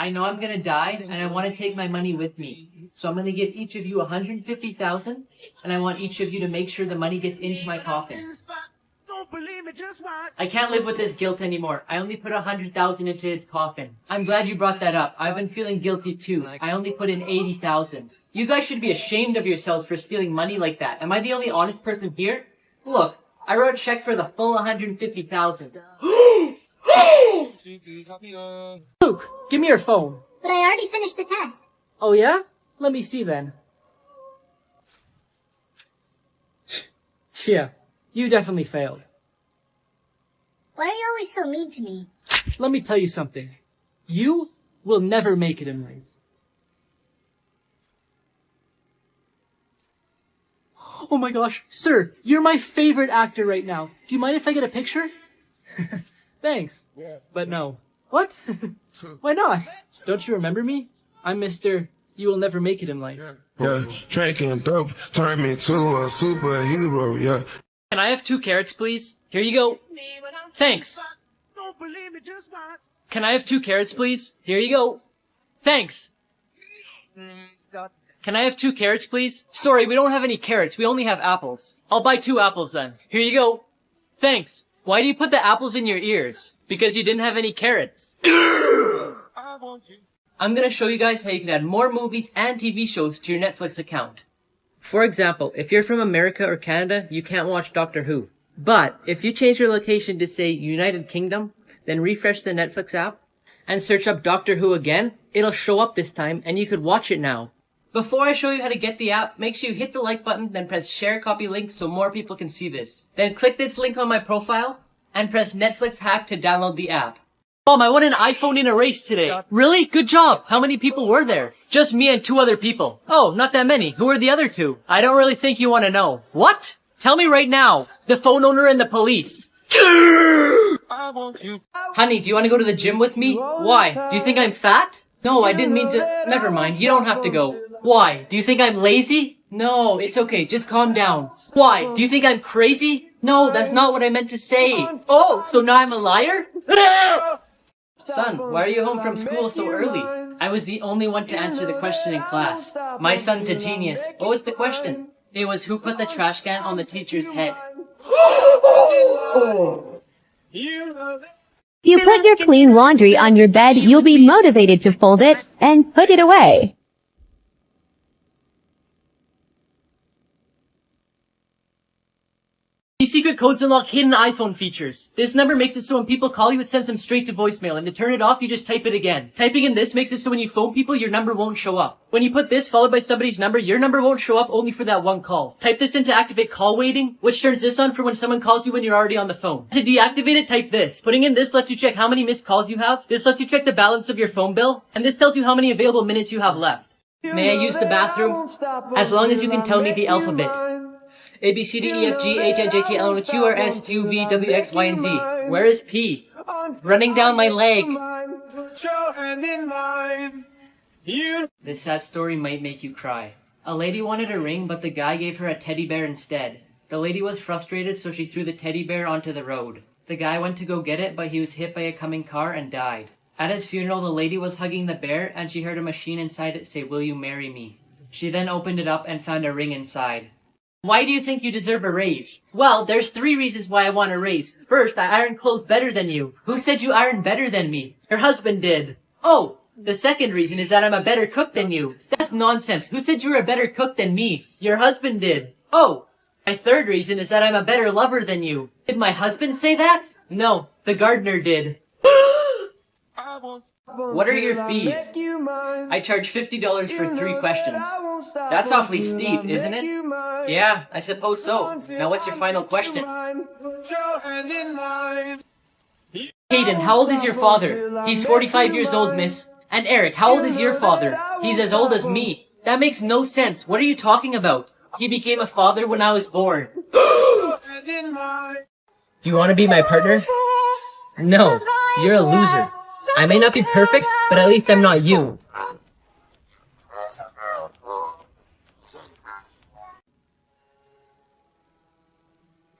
I know I'm gonna die, and I want to take my money with me. So I'm gonna give each of you 150,000, and I want each of you to make sure the money gets into my coffin. I can't live with this guilt anymore. I only put 100,000 into his coffin. I'm glad you brought that up. I've been feeling guilty too. I only put in 80,000. You guys should be ashamed of yourselves for stealing money like that. Am I the only honest person here? Look, I wrote a check for the full 150,000. Luke, give me your phone. But I already finished the test. Oh yeah? Let me see then. Yeah, you definitely failed. Why are you always so mean to me? Let me tell you something. You will never make it in life. Oh my gosh, sir, you're my favorite actor right now. Do you mind if I get a picture? Thanks. But no. What? Why not? Don't you remember me? I'm Mr. You will never make it in life. Yeah, drinking dope turned me to a superhero, yeah. Can I have 2 carrots, please? Here you go. Thanks. Can I have 2 carrots, please? Here you go. Thanks. Can Can I have 2 carrots, please? Sorry, we don't have any carrots. We only have apples. I'll buy 2 apples then. Here you go. Thanks. Why do you put the apples in your ears? Because you didn't have any carrots. I'm gonna show you guys how you can add more movies and TV shows to your Netflix account. For example, if you're from America or Canada, you can't watch Doctor Who. But if you change your location to say United Kingdom, then refresh the Netflix app and search up Doctor Who again, it'll show up this time and you could watch it now. Before I show you how to get the app, make sure you hit the like button, then press share copy link so more people can see this. Then click this link on my profile and press Netflix hack to download the app. Mom, I won an iPhone in a race today. Really? Good job. How many people were there? Just me and 2 other people. Oh, not that many. Who are the other 2? I don't really think you want to know. What? Tell me right now. The phone owner and the police. Honey, do you want to go to the gym with me? Why? Do you think I'm fat? No, I didn't mean to. Never mind. You don't have to go. Why? Do you think I'm lazy? No, it's okay. Just calm down. Why? Do you think I'm crazy? No, that's not what I meant to say. Oh, so now I'm a liar? Son, why are you home from school so early? I was the only one to answer the question in class. My son's a genius. What was the question? It was who put the trash can on the teacher's head. You put your clean laundry on your bed, you'll be motivated to fold it and put it away. These secret codes unlock hidden iPhone features. This number makes it so when people call you, it sends them straight to voicemail, and to turn it off, you just type it again. Typing in this makes it so when you phone people, your number won't show up. When you put this followed by somebody's number, your number won't show up only for that one call. Type this in to activate call waiting, which turns this on for when someone calls you when you're already on the phone. To deactivate it, type this. Putting in this lets you check how many missed calls you have. This lets you check the balance of your phone bill, and this tells you how many available minutes you have left. May I use the bathroom? As long as you can tell me the alphabet. A, B, C, D, E, F, G, H, I, J, K, L, M, N, Q, R, S, T, U, V, W, X, Y, and Z. Where is P? Running down my leg. This sad story might make you cry. A lady wanted a ring, but the guy gave her a teddy bear instead. The lady was frustrated, so she threw the teddy bear onto the road. The guy went to go get it, but he was hit by a coming car and died. At his funeral, the lady was hugging the bear, and she heard a machine inside it say, "Will you marry me?" She then opened it up and found a ring inside. Why do you think you deserve a raise? Well, there's 3 reasons why I want a raise. First, I iron clothes better than you. Who said you iron better than me? Your husband did. Oh, the second reason is that I'm a better cook than you. That's nonsense. Who said you were a better cook than me? Your husband did. Oh, my third reason is that I'm a better lover than you. Did my husband say that? No, the gardener did. What are your fees? I charge $50 for 3 questions. That's awfully steep, isn't it? Yeah, I suppose so. Now what's your final question? Hayden, how old is your father? He's 45 years old, miss. And Eric, how old is your father? He's as old as me. That makes no sense. What are you talking about? He became a father when I was born. Do you want to be my partner? No, you're a loser. I may not be perfect, but at least I'm not you.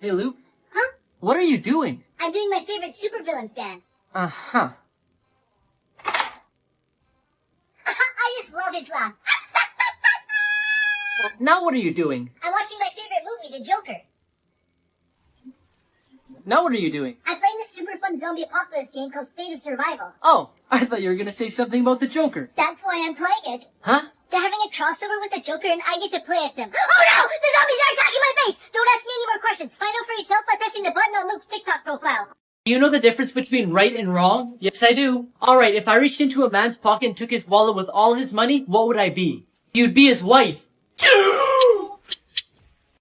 Hey, Luke. Huh? What are you doing? I'm doing my favorite supervillains dance. Uh-huh. I just love his laugh. Now what are you doing? I'm watching my favorite movie, The Joker. Now what are you doing? I'm playing this super fun zombie apocalypse game called State of Survival. Oh, I thought you were gonna say something about the Joker. That's why I'm playing it. Huh? They're having a crossover with the Joker and I get to play as him. Oh no! The zombies are attacking my base! Don't ask me any more questions. Find out for yourself by pressing the button on Luke's TikTok profile. Do you know the difference between right and wrong? Yes, I do. Alright, if I reached into a man's pocket and took his wallet with all his money, what would I be? You'd be his wife.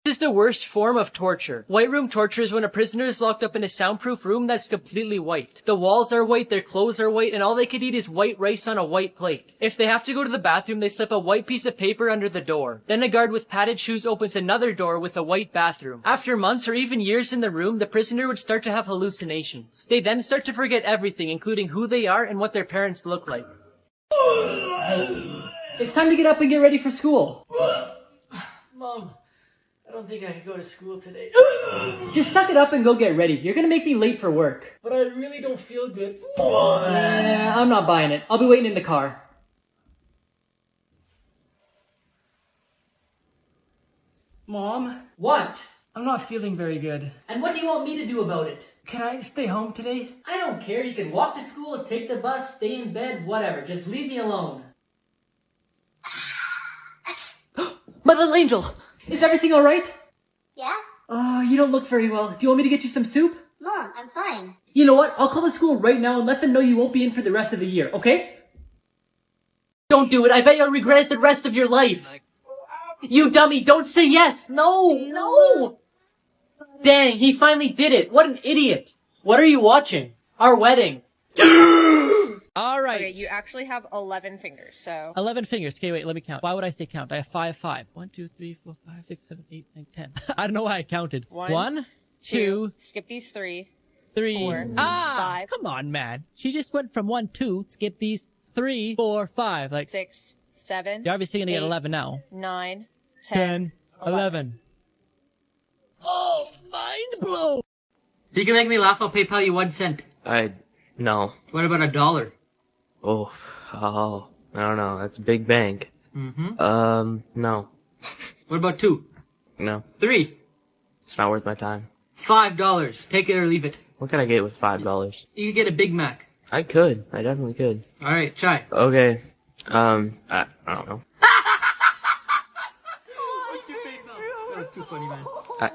This is the worst form of torture. White room torture is when a prisoner is locked up in a soundproof room that's completely white. The walls are white, their clothes are white, and all they could eat is white rice on a white plate. If they have to go to the bathroom, they slip a white piece of paper under the door. Then a guard with padded shoes opens another door with a white bathroom. After months or even years in the room, the prisoner would start to have hallucinations. They then start to forget everything, including who they are and what their parents look like. It's time to get up and get ready for school. Mom, I don't think I can go to school today. Just suck it up and go get ready. You're gonna make me late for work. But I really don't feel good. I'm not buying it. I'll be waiting in the car. Mom, What? I'm not feeling very good. And what do you want me to do about it? Can I stay home today? I don't care. You can walk to school, take the bus, stay in bed, whatever. Just leave me alone. My little angel! Is everything alright? Yeah? Oh, you don't look very well. Do you want me to get you some soup? Mom, I'm fine. You know what? I'll call the school right now and let them know you won't be in for the rest of the year, okay? Don't do it. I bet you'll regret it the rest of your life. You dummy, don't say yes. No. Dang, he finally did it. What an idiot. What are you watching? Our wedding. All right. Okay, you actually have 11 fingers, so... 11 fingers. Okay, wait, let me count. Why would I say count? I have 5. 1, 2, 3, 4, 5, 6, 7, 8, 9, 10. I don't know why I counted. 1, 2, skip these 3, 4, 5. Come on, man. She just went from 1, 2, skip these 3, 4, 5. Like 6, 7. You're obviously gonna get 11 now. 9, 10, 11. Oh, mind blow. If you can make me laugh, I'll PayPal you 1 cent. No. What about $1? Oh, I don't know. That's a big bank. Mm-hmm. No. What about 2? No. 3? It's not worth my time. $5. Take it or leave it. What can I get with $5? You could get a Big Mac. I could. I definitely could. Alright, try. Okay. I don't know. That was too funny, man. I-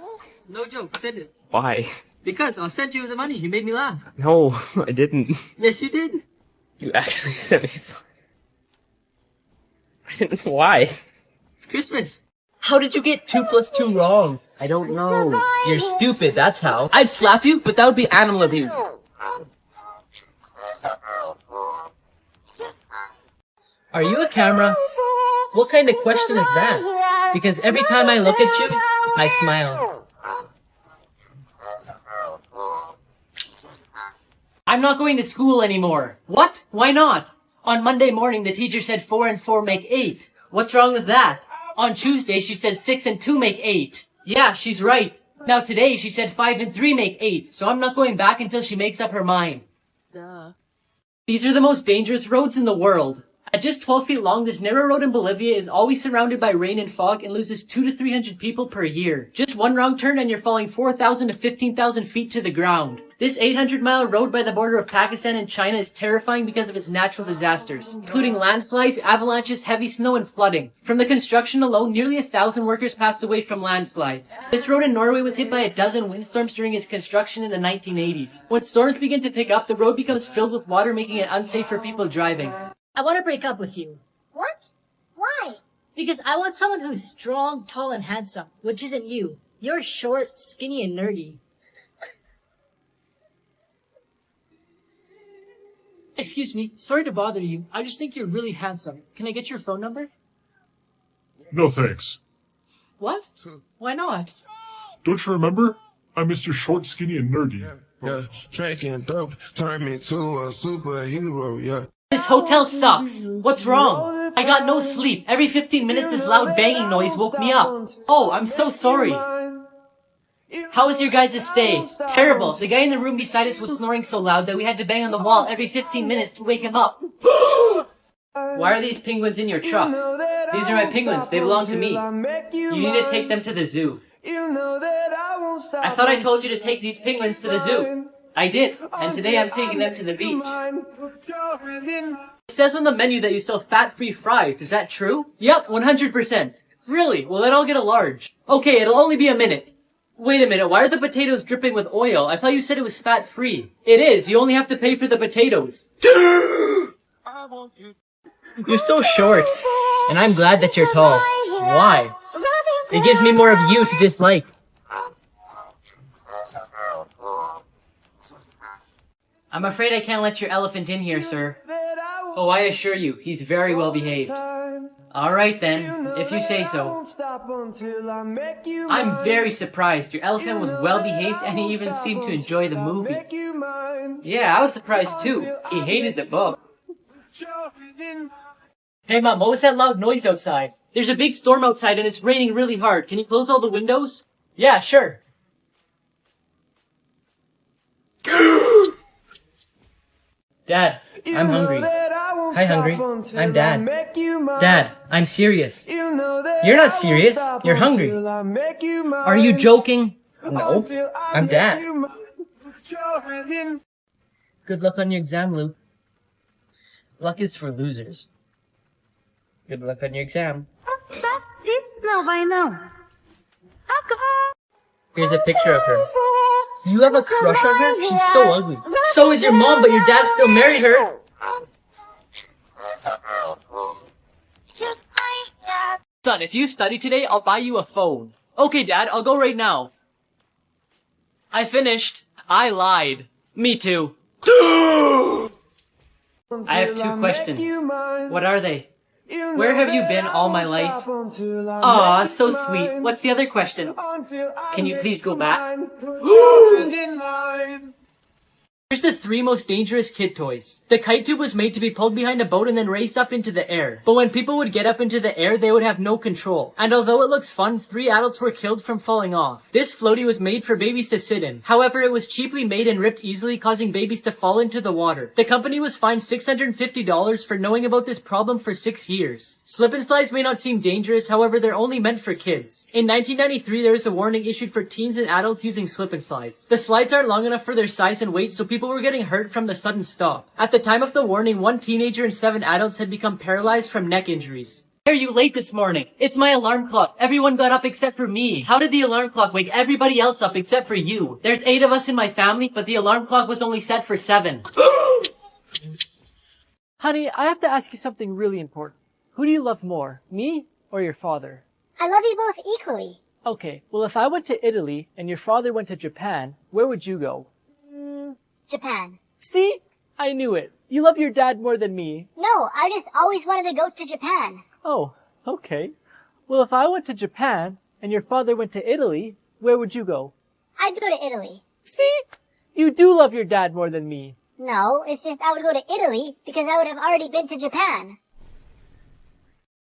No joke, send it. Why? Because I'll send you the money. You made me laugh. No, I didn't. Yes, you did. You actually sent me. I didn't. Why? It's Christmas. How did you get 2 plus 2 wrong? I don't know. You're stupid, that's how. I'd slap you, but that would be animal abuse. Are you a camera? What kind of question is that? Because every time I look at you, I smile. I'm not going to school anymore. What? Why not? On Monday morning, the teacher said 4 and 4 make 8. What's wrong with that? On Tuesday, she said 6 and 2 make 8. Yeah, she's right. Now today, she said 5 and 3 make 8, so I'm not going back until she makes up her mind. Duh. These are the most dangerous roads in the world. At just 12 feet long, this narrow road in Bolivia is always surrounded by rain and fog and loses 200 to 300 people per year. Just one wrong turn and you're falling 4,000 to 15,000 feet to the ground. This 800-mile road by the border of Pakistan and China is terrifying because of its natural disasters, including landslides, avalanches, heavy snow, and flooding. From the construction alone, nearly 1,000 workers passed away from landslides. This road in Norway was hit by a dozen windstorms during its construction in the 1980s. When storms begin to pick up, the road becomes filled with water, making it unsafe for people driving. I want to break up with you. What? Why? Because I want someone who's strong, tall, and handsome, which isn't you. You're short, skinny, and nerdy. Excuse me, sorry to bother you. I just think you're really handsome. Can I get your phone number? No thanks. What? Why not? Don't you remember? I'm Mr. Short, Skinny, and Nerdy. Yeah, drinking dope turned me to a superhero, yeah. This hotel sucks. What's wrong? I got no sleep. Every 15 minutes this loud banging noise woke me up. Oh, I'm so sorry. How was your guys' stay? Terrible. The guy in the room beside us was snoring so loud that we had to bang on the wall every 15 minutes to wake him up. Why are these penguins in your truck? These are my penguins. They belong to me. You need to take them to the zoo. I thought I told you to take these penguins to the zoo. I did, and today I'm taking them to the beach. It says on the menu that you sell fat-free fries. Is that true? Yep, 100%. Really? Well, then I'll get a large. Okay, it'll only be a minute. Wait a minute, why are the potatoes dripping with oil? I thought you said it was fat-free. It is, you only have to pay for the potatoes. You're so short, and I'm glad that you're tall. Why? It gives me more of you to dislike. I'm afraid I can't let your elephant in here, sir. Oh, I assure you, he's very well behaved. Alright then, if you say so. I'm very surprised. Your elephant was well behaved and he even seemed to enjoy the movie. Yeah, I was surprised too. He hated the book. Hey Mom, what was that loud noise outside? There's a big storm outside and it's raining really hard. Can you close all the windows? Yeah, sure. Dad, I'm hungry. Hi, hungry. I'm Dad. Dad, I'm serious. You're not serious. You're hungry. Are you joking? No, I'm Dad. Good luck on your exam, Luke. Luck is for losers. Good luck on your exam. Here's a picture of her. You have a crush on her? She's so ugly. So is your mom, but your dad still married her. Son, if you study today, I'll buy you a phone. Okay, Dad, I'll go right now. I finished. I lied. Me too. I have 2 questions. What are they? Where have you been all my life? Aw, so sweet. What's the other question? Can you please go back? Here's the 3 most dangerous kid toys. The kite tube was made to be pulled behind a boat and then raised up into the air. But when people would get up into the air, they would have no control. And although it looks fun, 3 adults were killed from falling off. This floaty was made for babies to sit in. However, it was cheaply made and ripped easily, causing babies to fall into the water. The company was fined $650 for knowing about this problem for 6 years. Slip and slides may not seem dangerous, however, they're only meant for kids. In 1993, there was a warning issued for teens and adults using slip and slides. The slides aren't long enough for their size and weight, so people were getting hurt from the sudden stop. At the time of the warning, 1 teenager and 7 adults had become paralyzed from neck injuries. Why are you late this morning? It's my alarm clock. Everyone got up except for me. How did the alarm clock wake everybody else up except for you? There's 8 of us in my family, but the alarm clock was only set for 7. Honey, I have to ask you something really important. Who do you love more, me or your father? I love you both equally. Okay, well if I went to Italy and your father went to Japan, where would you go? Japan. See? I knew it. You love your dad more than me. No, I just always wanted to go to Japan. Oh, okay. Well, if I went to Japan and your father went to Italy, where would you go? I'd go to Italy. See? You do love your dad more than me. No, it's just I would go to Italy because I would have already been to Japan.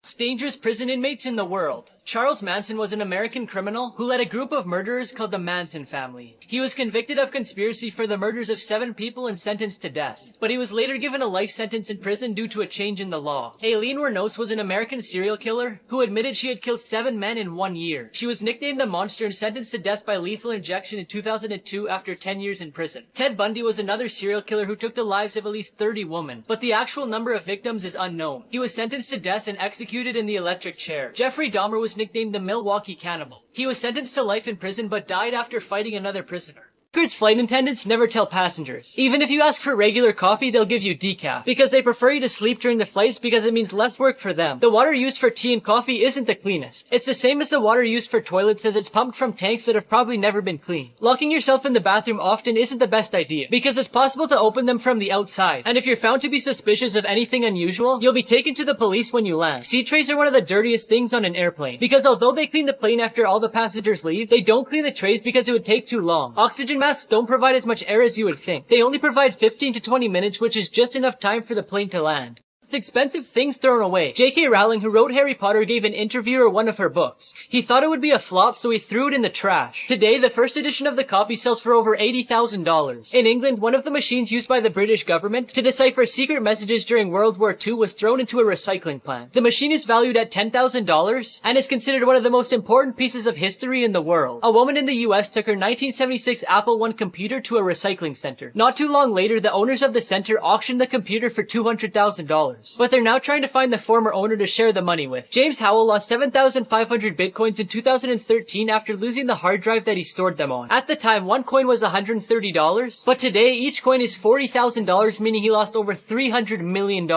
Most dangerous prison inmates in the world. Charles Manson was an American criminal who led a group of murderers called the Manson family. He was convicted of conspiracy for the murders of 7 people and sentenced to death. But he was later given a life sentence in prison due to a change in the law. Aileen Wuornos was an American serial killer who admitted she had killed 7 men in 1 year. She was nicknamed the Monster and sentenced to death by lethal injection in 2002 after 10 years in prison. Ted Bundy was another serial killer who took the lives of at least 30 women, but the actual number of victims is unknown. He was sentenced to death and executed in the electric chair. Jeffrey Dahmer was nicknamed the Milwaukee Cannibal. He was sentenced to life in prison but died after fighting another prisoner. Secret's flight attendants never tell passengers. Even if you ask for regular coffee, they'll give you decaf. Because they prefer you to sleep during the flights because it means less work for them. The water used for tea and coffee isn't the cleanest. It's the same as the water used for toilets as it's pumped from tanks that have probably never been cleaned. Locking yourself in the bathroom often isn't the best idea because it's possible to open them from the outside. And if you're found to be suspicious of anything unusual, you'll be taken to the police when you land. Seat trays are one of the dirtiest things on an airplane because although they clean the plane after all the passengers leave, they don't clean the trays because it would take too long. Oxygen masks don't provide as much air as you would think. They only provide 15 to 20 minutes, which is just enough time for the plane to land. Expensive things thrown away. J.K. Rowling, who wrote Harry Potter, gave an interviewer one of her books. He thought it would be a flop, so he threw it in the trash. Today, the first edition of the copy sells for over $80,000. In England, one of the machines used by the British government to decipher secret messages during World War II was thrown into a recycling plant. The machine is valued at $10,000 and is considered one of the most important pieces of history in the world. A woman in the US took her 1976 Apple I computer to a recycling center. Not too long later, the owners of the center auctioned the computer for $200,000. But they're now trying to find the former owner to share the money with. James Howell lost 7,500 bitcoins in 2013 after losing the hard drive that he stored them on. At the time, one coin was $130, but today each coin is $40,000, meaning he lost over $300 million.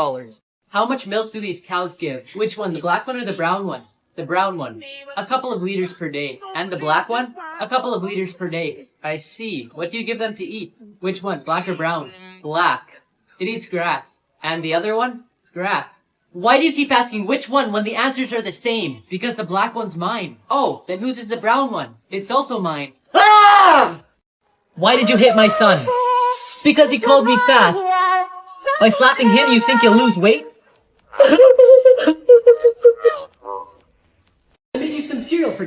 How much milk do these cows give? Which one, the black one or the brown one? The brown one. A couple of liters per day. And the black one? A couple of liters per day. I see. What do you give them to eat? Which one, black or brown? Black. It eats grass. And the other one? Grass. Why do you keep asking which one when the answers are the same? Because the black one's mine. Oh, then whose is the brown one? It's also mine. Ah! Why did you hit my son? Because he called me fat. By slapping him, you think you'll lose weight? I made you some cereal for